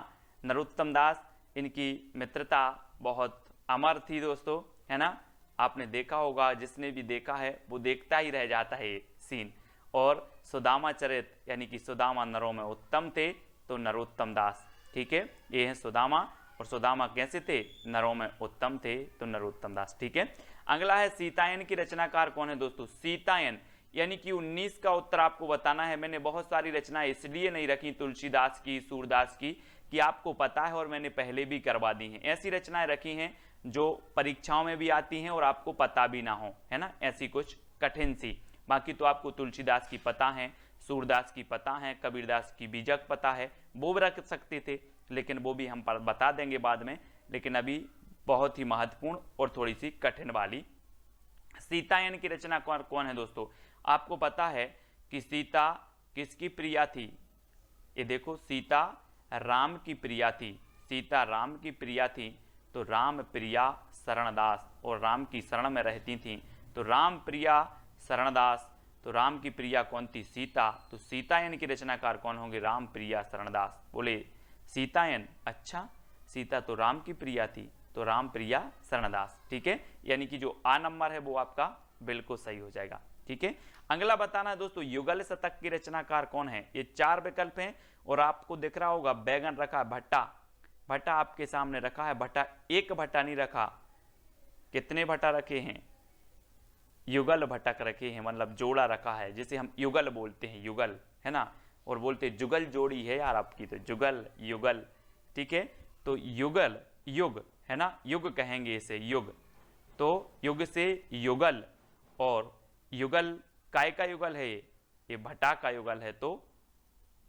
नरोत्तम दास। इनकी मित्रता बहुत अमर थी दोस्तों, है ना। आपने देखा होगा, जिसने भी देखा है वो देखता ही रह जाता है ये सीन। और सुदामा चरित यानी कि सुदामा नरों में उत्तम थे, तो नरोत्तम दास, ठीक है। ये है सुदामा, और सुदामा कैसे थे? नरों में उत्तम थे, तो नरोत्तम दास, ठीक है। अगला है सीतायन की रचनाकार कौन है दोस्तों? सीतायन यानी कि 19 का उत्तर आपको बताना है। मैंने बहुत सारी रचनाएं इसलिए नहीं रखी तुलसीदास की, सूरदास की, कि आपको पता है और मैंने पहले भी करवा दी हैं। ऐसी रचनाएं रखी हैं जो परीक्षाओं में भी आती हैं और आपको पता भी ना हो, है ना, ऐसी कुछ कठिन सी। बाकी तो आपको तुलसीदास की पता है, सूरदास की पता है, कबीरदास की बीजक पता है, वो भी रख सकते थे, लेकिन वो भी हम बता देंगे बाद में। लेकिन अभी बहुत ही महत्वपूर्ण और थोड़ी सी कठिन वाली सीतायन की रचना कौन है दोस्तों? आपको पता है कि सीता किसकी प्रिया थी? ये देखो, सीता राम की प्रिया थी, सीता राम की प्रिया थी, तो राम प्रिया शरणदास, और राम की शरण में रहती थी, तो राम प्रिया शरणदास। तो राम की प्रिया कौन थी? सीता। तो सीतायन की रचनाकार कौन होंगे? राम प्रिया शरणदास। बोले सीतायन, अच्छा सीता तो राम की प्रिया थी, तो राम प्रिया शरणदास। ठीक है, यानी कि जो आ नंबर है वो आपका बिल्कुल सही हो जाएगा। ठीक है, अगला बताना है दोस्तों युगल शतक की रचनाकार कौन है? ये 4 विकल्प हैं और आपको दिख रहा होगा बैगन रखा है, भट्टा, भट्टा आपके सामने रखा है, भट्टा एक भट्टा नहीं रखा, कितने भट्टा रखे हैं? युगल भटक रखे हैं, मतलब जोड़ा रखा है, जिसे हम युगल बोलते हैं, युगल है ना, और बोलते जुगल जोड़ी है यार आपकी, तो जुगल युगल। ठीक है, तो युगल युग है ना, युग कहेंगे इसे, युग। तो युग से युगल, और युगल काय का युगल है? ये भट्टा का युगल है, तो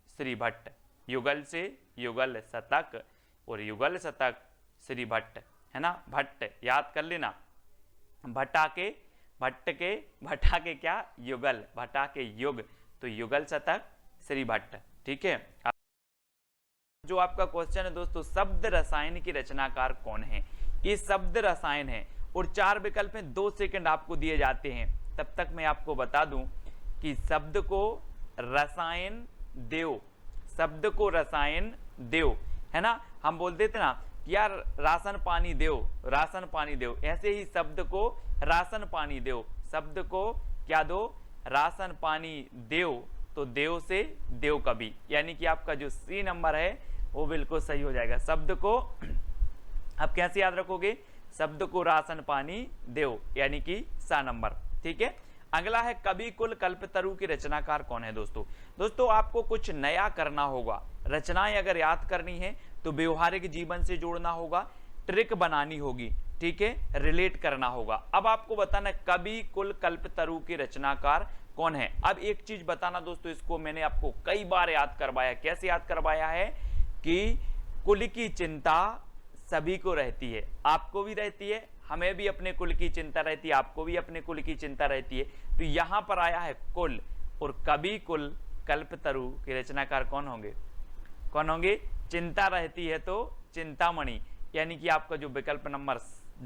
श्री भट्ट। युगल से युगल शतक, और युगल शतक श्री भट्ट है ना, भट्ट याद कर लेना। भट्टा के क्या? युगल, भट्टा के युग, तो युगल शतक श्री भट्ट। ठीक है, जो आपका क्वेश्चन है दोस्तों, शब्द रसायन की रचनाकार कौन है? ये शब्द रसायन है और 4 विकल्प हैं, 2 सेकंड आपको दिए जाते हैं। तब तक मैं आपको बता दूं कि शब्द को रसायन देव, शब्द को रसायन देव है ना, हम बोल देते ना कि यार राशन पानी देव, राशन पानी देव, ऐसे ही शब्द को राशन पानी देव, शब्द को क्या दो? राशन पानी देव, तो देव से देव कवि, यानी कि आपका जो सी नंबर है वो बिल्कुल सही हो जाएगा। शब्द को आप कैसे याद रखोगे? शब्द को राशन पानी देव, यानी कि सा नंबर। ठीक है, अगला है कवि कुल कल्पतरु की रचनाकार कौन है? दोस्तों आपको कुछ नया करना होगा, रचनाएं अगर याद करनी है तो व्यवहारिक जीवन से जोड़ना होगा, ट्रिक बनानी होगी, ठीक है, रिलेट करना होगा। अब आपको बताना कवि कुल कल्पतरु के रचनाकार कौन है। अब एक चीज बताना दोस्तों, इसको मैंने आपको कई बार याद करवाया। कैसे याद करवाया है? कि कुल की चिंता सभी को रहती है, आपको भी रहती है, हमें भी अपने कुल की चिंता रहती है, आपको भी अपने कुल की चिंता रहती है। तो यहां पर आया है कुल, और कवि कुल कल्पतरु के रचनाकार कौन होंगे? कौन होंगे? चिंता रहती है तो चिंतामणि, यानी कि आपका जो विकल्प नंबर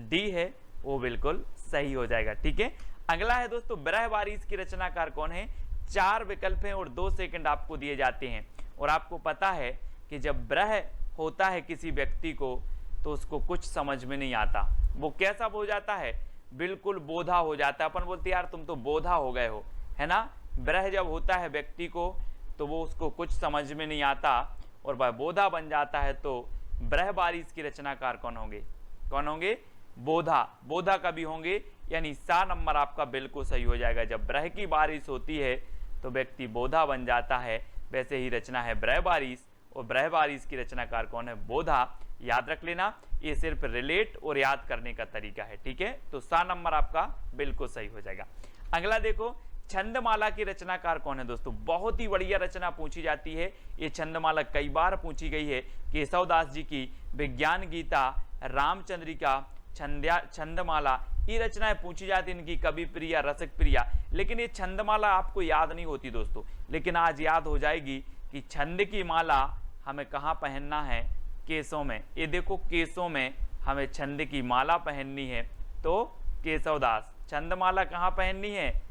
डी है वो बिल्कुल सही हो जाएगा। ठीक है, अगला है दोस्तों ब्रह बारिश की रचनाकार कौन है? 4 विकल्प हैं और 2 सेकंड आपको दिए जाते हैं। और आपको पता है कि जब ब्रह होता है किसी व्यक्ति को तो उसको कुछ समझ में नहीं आता, वो कैसा हो जाता है? बिल्कुल बोधा हो जाता है। अपन बोलते यार तुम तो बोधा हो गए हो, है ना। ब्रह जब होता है व्यक्ति को तो वो उसको कुछ समझ में नहीं आता और वह बोधा बन जाता है। तो ब्रह बारिश की रचनाकार कौन होंगे? कौन होंगे? बोधा। बोधा कभी होंगे, यानी सा नंबर आपका बिल्कुल सही हो जाएगा। जब ब्रह की बारिश होती है तो व्यक्ति बोधा बन जाता है, वैसे ही रचना है ब्रह बारिश, और ब्रह बारिश की रचनाकार कौन है? बोधा। याद रख लेना, ये सिर्फ रिलेट और याद करने का तरीका है। ठीक है, तो सा नंबर आपका बिल्कुल सही हो जाएगा। अगला देखो, छंदमाला की रचनाकार कौन है? दोस्तों बहुत ही बढ़िया रचना पूछी जाती है, ये छंदमाला कई बार पूछी गई है। केशवदास जी की विज्ञान गीता, रामचंद्रिका, छंदमाला, ये रचनाएं पूछी जाती है, इनकी कवि प्रिया, रसिक प्रिया। लेकिन ये छंदमाला आपको याद नहीं होती दोस्तों, लेकिन आज याद हो जाएगी कि छंद की माला हमें कहाँ पहनना है? केसों में। ये देखो केसों में हमें छंद की माला पहननी है, तो केशवदास। छंदमाला कहाँ पहननी है?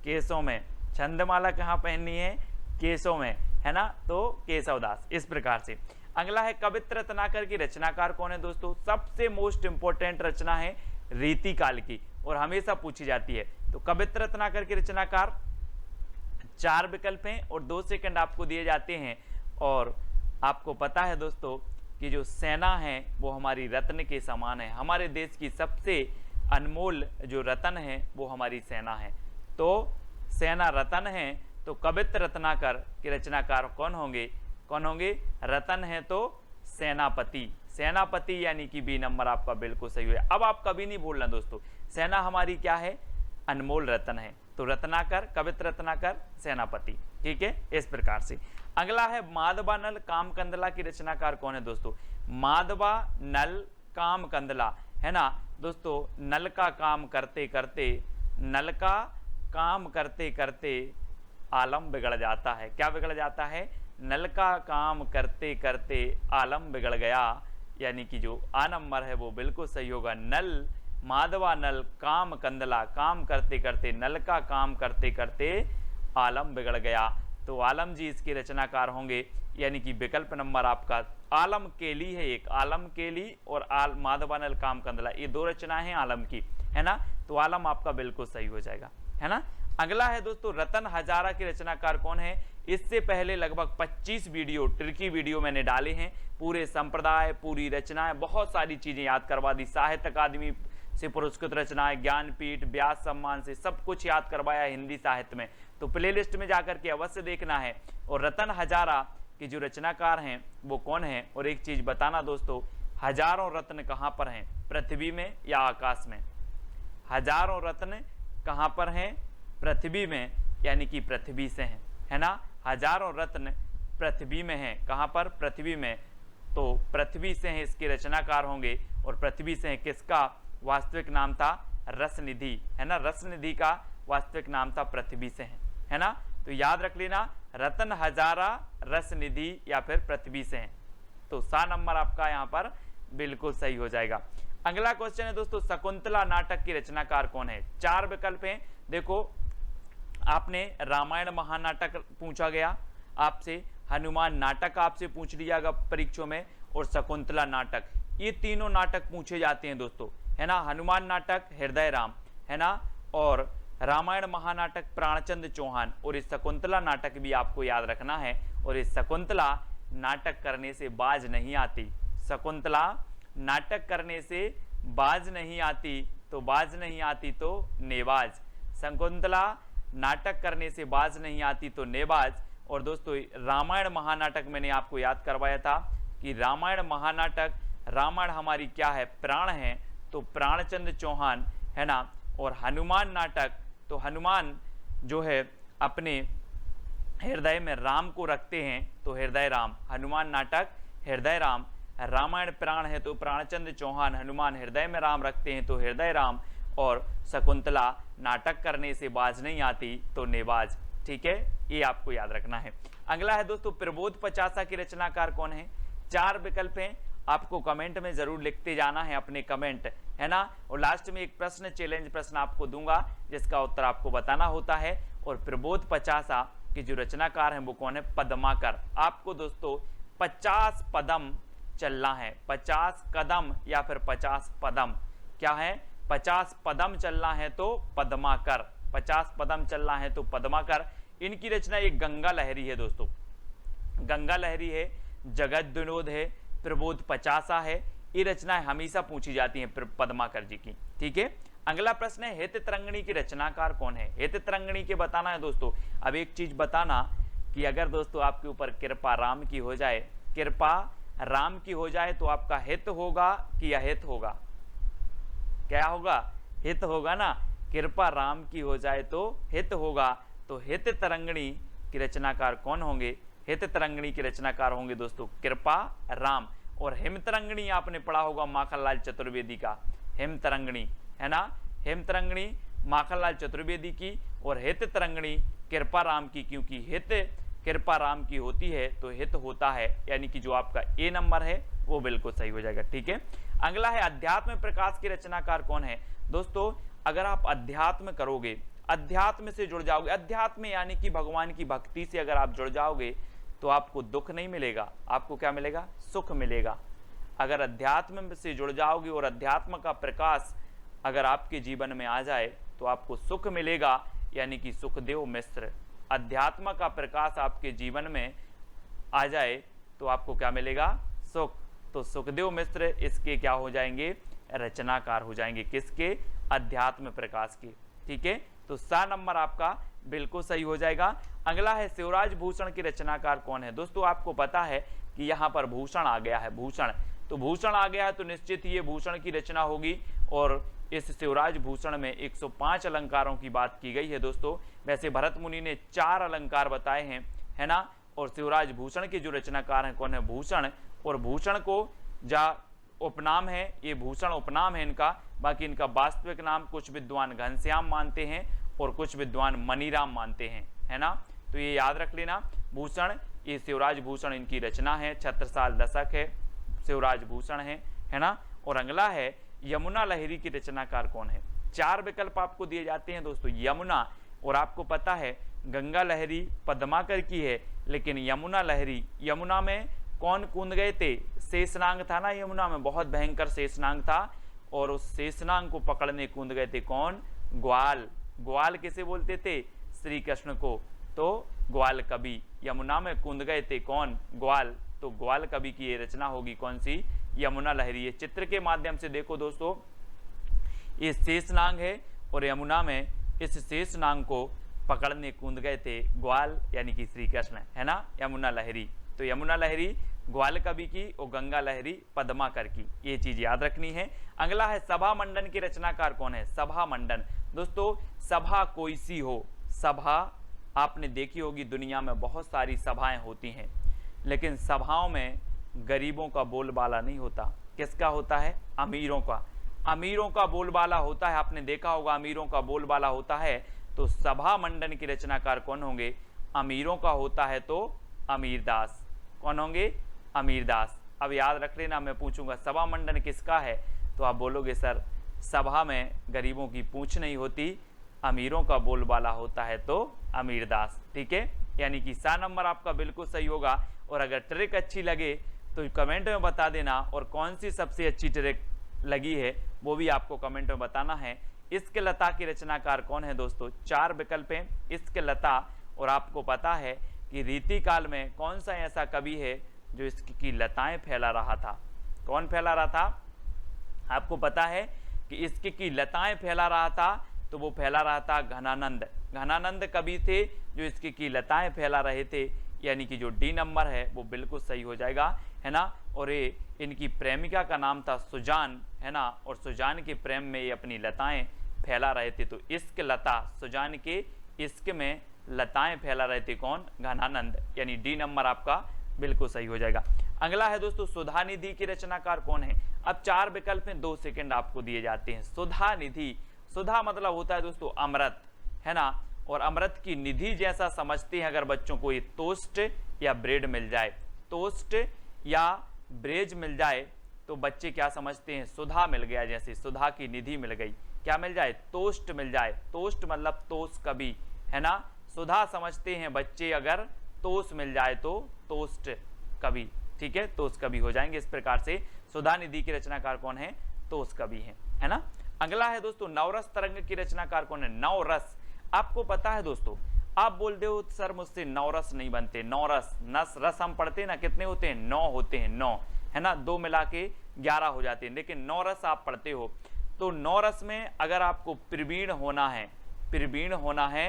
केसों में। छंदमाला कहाँ पहननी है? केसों में, है ना, तो केशवदास। इस प्रकार से अगला है कवित्र रत्नाकर की रचनाकार कौन है? दोस्तों सबसे मोस्ट इंपोर्टेंट रचना है रीति काल की और हमेशा पूछी जाती है। तो कवित्र रत्नाकर की रचनाकार 4 विकल्प हैं और 2 सेकंड आपको दिए जाते हैं। और आपको पता है दोस्तों कि जो सेना है वो हमारी रत्न के समान है, हमारे देश की सबसे अनमोल जो रत्न है वो हमारी सेना है। तो सेना रत्न है, तो कवित्र रत्नाकर के रचनाकार कौन होंगे? कौन होंगे? रतन है तो सेनापति। सेनापति यानी कि बी नंबर आपका बिल्कुल सही है। अब आप कभी नहीं भूलना दोस्तों, सेना हमारी क्या है? अनमोल रत्न है। तो रत्नाकर, कवित्र रत्नाकर, सेनापति। ठीक है, इस प्रकार से। अगला है माधवा नल काम कंदला की रचनाकार कौन है? दोस्तों माधवा नल काम कंदला, है ना दोस्तों। नल का काम करते करते, नल का काम करते करते आलम बिगड़ जाता है। क्या बिगड़ जाता है? नल का काम करते करते आलम बिगड़ गया, यानी कि जो आ नंबर है वो बिल्कुल सही होगा। नल, माधवा नल काम कंदला, काम करते करते, नल का काम करते करते आलम बिगड़ गया। तो आलम जी इसके रचनाकार होंगे, यानी कि विकल्प नंबर आपका आलम केली है, एक आलम केली और माधवानल काम कंदला, ये दो रचनाएं हैं आलम की, है ना। तो आलम आपका बिल्कुल सही हो जाएगा, है ना। अगला है दोस्तों रतन हजारा के रचनाकार कौन है। इससे पहले लगभग 25 वीडियो ट्रिकी वीडियो मैंने डाले हैं, पूरे संप्रदाय, पूरी रचनाएं, बहुत सारी चीजें याद करवा दी, साहित्य अकादमी से पुरस्कृत रचनाएं, ज्ञानपीठ, व्यास सम्मान से सब कुछ याद करवाया हिंदी साहित्य में। तो प्लेलिस्ट में जाकर के अवश्य देखना है। और रतन हजारा के जो रचनाकार हैं वो कौन है। और एक चीज बताना दोस्तों, हजारों रत्न कहां पर हैं, पृथ्वी में या आकाश में। हजारों रत्न कहां पर हैं, पृथ्वी में, यानी कि पृथ्वी से हैं, है ना। हजारों रत्न पृथ्वी में हैं, कहां पर, पृथ्वी में। तो पृथ्वी से हैं इसके रचनाकार होंगे। और पृथ्वी से हैं, किसका वास्तविक नाम था, रसनिधि, है ना। रसनिधि का वास्तविक नाम था पृथ्वी से है ना। तो याद रख लेना, रतन हजारा, रसनिधि या फिर पृथ्वी से हैं। तो सा नंबर आपका यहाँ पर बिल्कुल सही हो जाएगा। अगला क्वेश्चन है दोस्तों, शकुंतला नाटक की रचनाकार कौन है। 4 विकल्प हैं। देखो, आपने रामायण महानाटक पूछा गया आपसे, हनुमान नाटक आपसे पूछ लिया गया परीक्षाओं में, और शकुंतला नाटक, ये तीनों नाटक पूछे जाते हैं दोस्तों, है ना। हनुमान नाटक हृदय राम, है ना, और रामायण महानाटक प्राणचंद्र चौहान, और इस शकुंतला नाटक भी आपको याद रखना है। और इस शकुंतला नाटक करने से बाज नहीं आती, शकुंतला नाटक करने से बाज नहीं आती, तो बाज नहीं आती तो नेबाज, शकुंतला नाटक करने से बाज नहीं आती तो नेबाज। और दोस्तों रामायण महानाटक मैंने आपको याद करवाया था कि रामायण महानाटक, रामायण हमारी क्या है, प्राण है, तो प्राणचंद्र चौहान, है ना। और हनुमान नाटक, तो हनुमान जो है अपने हृदय में राम को रखते हैं, तो हृदय राम, हनुमान नाटक हृदय राम। रामायण प्राण है तो प्राणचंद्र चौहान, हनुमान हृदय में राम रखते हैं तो हृदय राम। और शकुंतला नाटक करने से बाज नहीं आती तो नेबाज, ठीक है, ये आपको याद रखना है। अगला है दोस्तों, प्रबोध पचासा की रचनाकार कौन है। 4 विकल्प हैं, आपको कमेंट में जरूर लिखते जाना है अपने कमेंट, है ना। और लास्ट में एक प्रश्न, चैलेंज प्रश्न आपको दूंगा जिसका उत्तर आपको बताना होता है। और प्रबोध पचासा के जो रचनाकार हैं वो कौन है, पद्माकर। आपको दोस्तों 50 पदम चलना है, 50 कदम या फिर 50 पदम, क्या है, 50 पदम चलना है तो पद्माकर, 50 पदम चलना है तो पद्माकर। इनकी रचना एक गंगा लहरी है दोस्तों, गंगा लहरी है, जगत विनोद है, प्रबोध पचासा है, ये रचनाएं हमेशा पूछी जाती हैं पद्माकर जी की, ठीक है। अगला प्रश्न है, हित तरंगिणी की रचनाकार कौन है। हित तरंगिणी के बताना है दोस्तों। अब एक चीज बताना कि अगर दोस्तों आपके ऊपर कृपा राम की हो जाए, कृपा राम की हो जाए तो आपका हित होगा कि अहित होगा, क्या होगा, हित होगा ना। कृपा राम की हो जाए तो हित होगा। तो हित तरंगिणी की रचनाकार कौन होंगे, हित तरंगिणी के रचनाकार होंगे दोस्तों कृपा राम। और हिम तरंगिणी आपने पढ़ा होगा माखनलाल चतुर्वेदी का, हिम तरंगिणी, है ना, हिम तरंगिणी माखनलाल चतुर्वेदी की, और हित तरंगिणी कृपा राम की, क्योंकि हित कृपा राम की होती है तो हित होता है, यानी कि जो आपका ए नंबर है वो बिल्कुल सही हो जाएगा, ठीक है। अगला है, अध्यात्म प्रकाश के रचनाकार कौन है। दोस्तों अगर आप अध्यात्म करोगे, अध्यात्म से जुड़ जाओगे, अध्यात्म यानी कि भगवान की भक्ति से अगर आप जुड़ जाओगे तो आपको दुख नहीं मिलेगा, आपको क्या मिलेगा, सुख मिलेगा। अगर अध्यात्म से जुड़ जाओगे और अध्यात्म का प्रकाश अगर आपके जीवन में आ जाए तो आपको सुख मिलेगा, यानी कि सुखदेव मिश्र, अध्यात्म का प्रकाश आपके जीवन में आ जाए तो आपको क्या मिलेगा, सुख। तो सुखदेव मिश्र इसके क्या हो जाएंगे, रचनाकार हो जाएंगे, किसके, अध्यात्म प्रकाश के, ठीक है। तो सा नंबर आपका बिल्कुल सही हो जाएगा। अगला है, शिवराज भूषण की रचनाकार कौन है। दोस्तों आपको पता है कि यहाँ पर भूषण आ गया है, भूषण, तो भूषण आ गया है तो निश्चित ही ये भूषण की रचना होगी। और इस शिवराज भूषण में 105 अलंकारों की बात की गई है दोस्तों। वैसे भरत मुनि ने 4 अलंकार बताए हैं, है ना। और शिवराज भूषण के जो रचनाकार हैं कौन है, भूषण। और भूषण को जा उपनाम है, ये भूषण उपनाम है इनका, बाकी इनका वास्तविक नाम कुछ विद्वान घनश्याम मानते हैं और कुछ विद्वान मनीराम मानते हैं, है ना। तो ये याद रख लेना, भूषण, ये शिवराज भूषण इनकी रचना है, छत्रसाल दशक है, शिवराज भूषण है ना। और अगला है, यमुना लहरी की रचनाकार कौन है। 4 विकल्प आपको दिए जाते हैं दोस्तों, यमुना, और आपको पता है गंगा लहरी पद्माकर की है, लेकिन यमुना लहरी, यमुना में कौन कूद गए थे? शेषनाग था ना, यमुना में बहुत भयंकर शेषनाग था, और उस शेषनाग को पकड़ने कूद गए थे कौन? ग्वाल। ग्वाल किसे बोलते थे? श्री कृष्ण को। तो ग्वाल कवि यमुना में कूद गए थे कौन? ग्वाल। तो ग्वाल कवि की ये रचना होगी कौन सी? यमुना लहरी। ये चित्र के माध्यम से देखो दोस्तों, ये शेषनाग है और यमुना में इस शेषनाग को पकड़ने कूद गए थे ग्वाल यानी कि श्री कृष्ण, है ना, यमुना लहरी। तो यमुना लहरी ग्वाल कवि की और गंगा लहरी पद्माकर की, ये चीज याद रखनी है। अगला है सभा मंडन की रचनाकार कौन है? सभा मंडन। दोस्तों सभा कोई सी हो, सभा आपने देखी होगी, दुनिया में बहुत सारी सभाएं होती हैं, लेकिन सभाओं में गरीबों का बोलबाला नहीं होता। किसका होता है? अमीरों का। अमीरों का बोलबाला होता है, आपने देखा होगा अमीरों का बोलबाला होता है। तो सभा मंडन की रचनाकार कौन होंगे? अमीरों का होता है तो अमीरदास। कौन होंगे? अमीरदास। अब याद रख लेना, मैं पूछूंगा सभा मंडन किसका है, तो आप बोलोगे सर सभा में गरीबों की पूछ नहीं होती, अमीरों का बोलबाला होता है तो अमीरदास। ठीक है, यानी कि सा नंबर आपका बिल्कुल सही होगा। और अगर ट्रिक अच्छी लगे तो कमेंट में बता देना, और कौन सी सबसे अच्छी ट्रिक लगी है वो भी आपको कमेंट में बताना है। इश्क लता की रचनाकार कौन है दोस्तों? 4 विकल्प हैं इश्क लता, और आपको पता है कि रीतिकाल में कौन सा ऐसा कवि है जो इश्क की लताएं फैला रहा था? कौन फैला रहा था? आपको पता है कि इश्क की लताएं फैला रहा था, तो वो फैला रहा था घनानंद। घनानंद कवि थे जो इश्क की लताएं फैला रहे थे, यानी कि जो डी नंबर है वो बिल्कुल सही हो जाएगा, है ना। और ये इनकी प्रेमिका का नाम था सुजान, है ना, और सुजान के प्रेम में ये अपनी लताएं फैला रहे थे। तो इश्क लता, सुजान के इश्क में लताएं फैला रहे थे कौन? घनानंद, यानी डी नंबर आपका बिल्कुल सही हो जाएगा। अगला है दोस्तों सुधा निधि की रचनाकार कौन है? अब 4 विकल्प में 2 सेकंड आपको दिए जाते हैं। सुधा निधि, सुधा मतलब होता है दोस्तों अमृत, है ना, और अमृत की निधि जैसा समझते हैं अगर बच्चों को ये टोस्ट या ब्रेड मिल जाए, टोस्ट या ब्रेड मिल जाए तो बच्चे क्या समझते हैं? सुधा मिल गया, जैसे सुधा की निधि मिल गई। क्या मिल जाए? टोस्ट मिल जाए। टोस्ट मतलब तोस कवि, है ना। सुधा समझते हैं बच्चे अगर तोस मिल जाए तो टोस्ट कवि, ठीक है, तोस कवि हो जाएंगे। इस प्रकार से सुधा निधि की रचनाकार कौन है? तोस कवि है ना। अगला है दोस्तों नवरस तरंग की रचनाकार कौन है? नवरस। आपको पता है दोस्तों, आप बोलते हो सर मुझसे नवरस नहीं बनते, नवरस, नस रस हम पढ़ते हैं ना, कितने होते हैं? 9 होते हैं, 9, है ना, 2 मिला के 11 हो जाते हैं, लेकिन नवरस आप पढ़ते हो। तो नवरस में अगर आपको प्रवीण होना है, प्रवीण होना है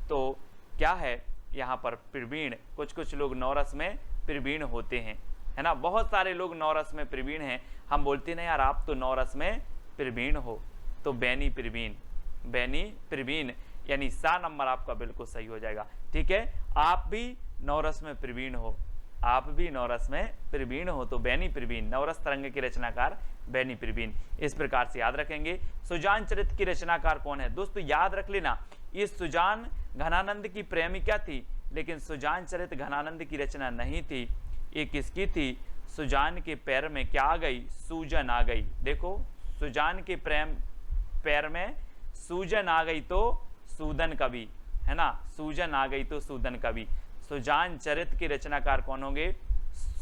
तो क्या है यहाँ पर? प्रवीण। कुछ लोग नवरस में प्रवीण होते हैं, है ना, बहुत सारे लोग नवरस में प्रवीण हैं। हम बोलते ना यार आप तो नवरस में प्रवीण हो, तो बैनी प्रवीण, बैनी प्रवीण, यानी सा नंबर आपका बिल्कुल सही हो जाएगा। ठीक है, आप भी नवरस में प्रवीण हो, आप भी नवरस में प्रवीण हो, तो बैनी प्रवीण, नवरस तरंग की रचनाकार बैनी प्रवीण। इस प्रकार से याद रखेंगे। सुजान चरित की रचनाकार कौन है? दोस्तों याद रख लेना, ये सुजान घनानंद की प्रेमिका थी, लेकिन सुजान चरित घनानंद की रचना नहीं थी। ये किसकी थी? सुजान के पैर में क्या आ गई? सूजन आ गई। देखो, सुजान के पैर में सूजन आ गई तो सूदन कवि, है ना, सूजन आ गई तो सूदन कवि। सुजान चरित के रचनाकार कौन होंगे?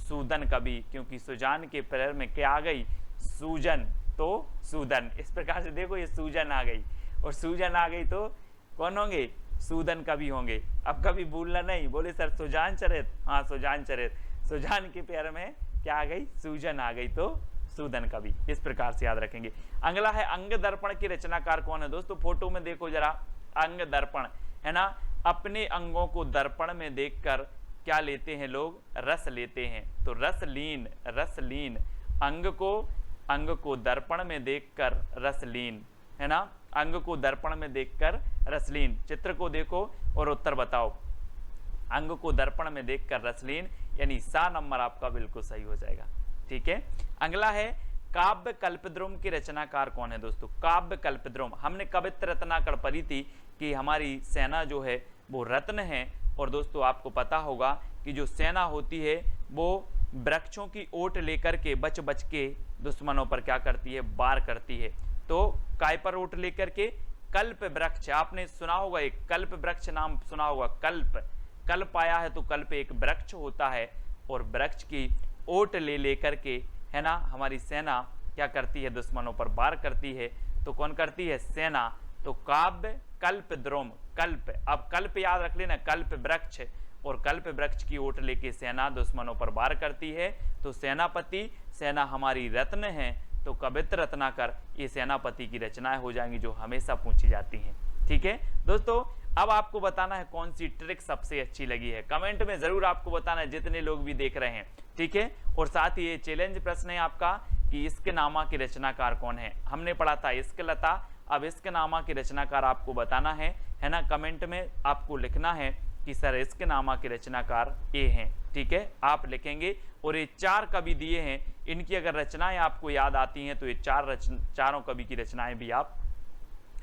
सूदन कवि, क्योंकि सुजान के पैर में क्या आ गई? सूजन, तो सूदन। इस प्रकार से देखो, ये सूजन आ गई और सूजन आ गई तो कौन होंगे? सूदन कवि होंगे। अब कभी भूलना नहीं, बोले सर सुजान चरित, हाँ सुजान चरित, सुजान के पैर में क्या आ गई? सूजन आ गई तो सूदन कवि। इस प्रकार से याद रखेंगे। अगला है अंग दर्पण की रचनाकार कौन है? दोस्तों फोटो में देखो जरा, अंग दर्पण, है ना, अपने अंगों को दर्पण में देखकर क्या लेते हैं लोग? रस लेते हैं। तो रसलीन, रसलीन, अंग को दर्पण में देखकर रसलीन, है ना, अंग को दर्पण में देखकर रसलीन। चित्र को देखो और उत्तर बताओ। अंग को दर्पण में देखकर रसलीन, यानी सा नंबर आपका बिल्कुल सही हो जाएगा। ठीक है, अगला है काव्य कल्पद्रुम की रचनाकार कौन है? दोस्तों काव्य कल्पद्रुम, हमने कवित्र रत्नाकर पढ़ी थी कि हमारी सेना जो है वो रत्न है, और दोस्तों आपको पता होगा कि जो सेना होती है वो वृक्षों की ओट लेकर के बच के दुश्मनों पर क्या करती है? वार करती है। तो काय पर ओट लेकर के? कल्प वृक्ष, आपने सुना होगा एक कल्प वृक्ष नाम सुना होगा, कल्प आया है तो कल्प एक वृक्ष होता है, और वृक्ष की ओट ले लेकर के, है ना, हमारी सेना क्या करती है, दुश्मनों पर वार करती है। तो कौन करती है, सेना। तो काव्य कल्प द्रोम, कल्प, अब कल्प याद रख लेना, कल्प वृक्ष, और कल्प वृक्ष की ओट लेके सेना दुश्मनों पर वार करती है। तो सेनापति, सेना हमारी रत्न है, तो कवित्र रत्नाकर, ये सेनापति की रचनाएं हो जाएंगी जो हमेशा पूछी जाती हैं। ठीक है दोस्तों, अब आपको बताना है कौन सी ट्रिक सबसे अच्छी लगी है, कमेंट में जरूर आपको बताना है, जितने लोग भी देख रहे हैं। ठीक है, और साथ ही ये चैलेंज प्रश्न है आपका कि इश्कनामा की रचनाकार कौन है। हमने पढ़ा था इश्कलता, अब इश्कनामा की रचनाकार आपको बताना है ना। कमेंट में आपको लिखना है कि सर इश्कनामा के रचनाकार ये हैं। ठीक है, आप लिखेंगे, और ये 4 कवि दिए हैं, इनकी अगर रचनाएं आपको याद आती हैं तो ये चारों कवि की रचनाएं भी आप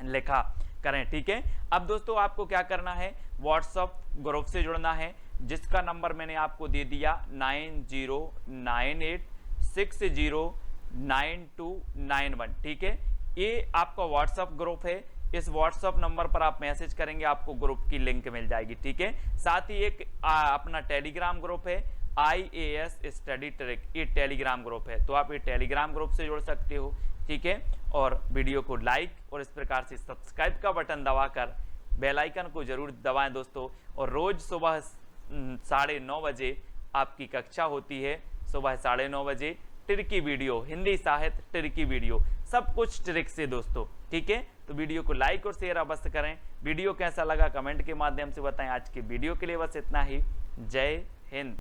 लिखा करें। ठीक है, अब दोस्तों आपको क्या करना है, व्हाट्सएप ग्रुप से जुड़ना है, जिसका नंबर मैंने आपको दे दिया 9098609291। ठीक है, ये आपका व्हाट्सएप ग्रुप है, इस व्हाट्सएप नंबर पर आप मैसेज करेंगे, आपको ग्रुप की लिंक मिल जाएगी। ठीक है, साथ ही एक अपना टेलीग्राम ग्रुप है, IAS स्टडी ट्रिक, ये टेलीग्राम ग्रुप है, तो आप ये टेलीग्राम ग्रुप से जुड़ सकते हो। ठीक है, और वीडियो को लाइक और इस प्रकार से सब्सक्राइब का बटन दबाकर बेल आइकन को जरूर दबाएं दोस्तों। और रोज सुबह 9:30 बजे आपकी कक्षा होती है, सुबह 9:30 बजे ट्रिकी वीडियो, हिंदी साहित्य ट्रिकी वीडियो, सब कुछ ट्रिक से दोस्तों। ठीक है, तो वीडियो को लाइक और शेयर अवश्य करें। वीडियो कैसा लगा कमेंट के माध्यम से बताएं। आज के वीडियो के लिए बस इतना ही। जय हिंद।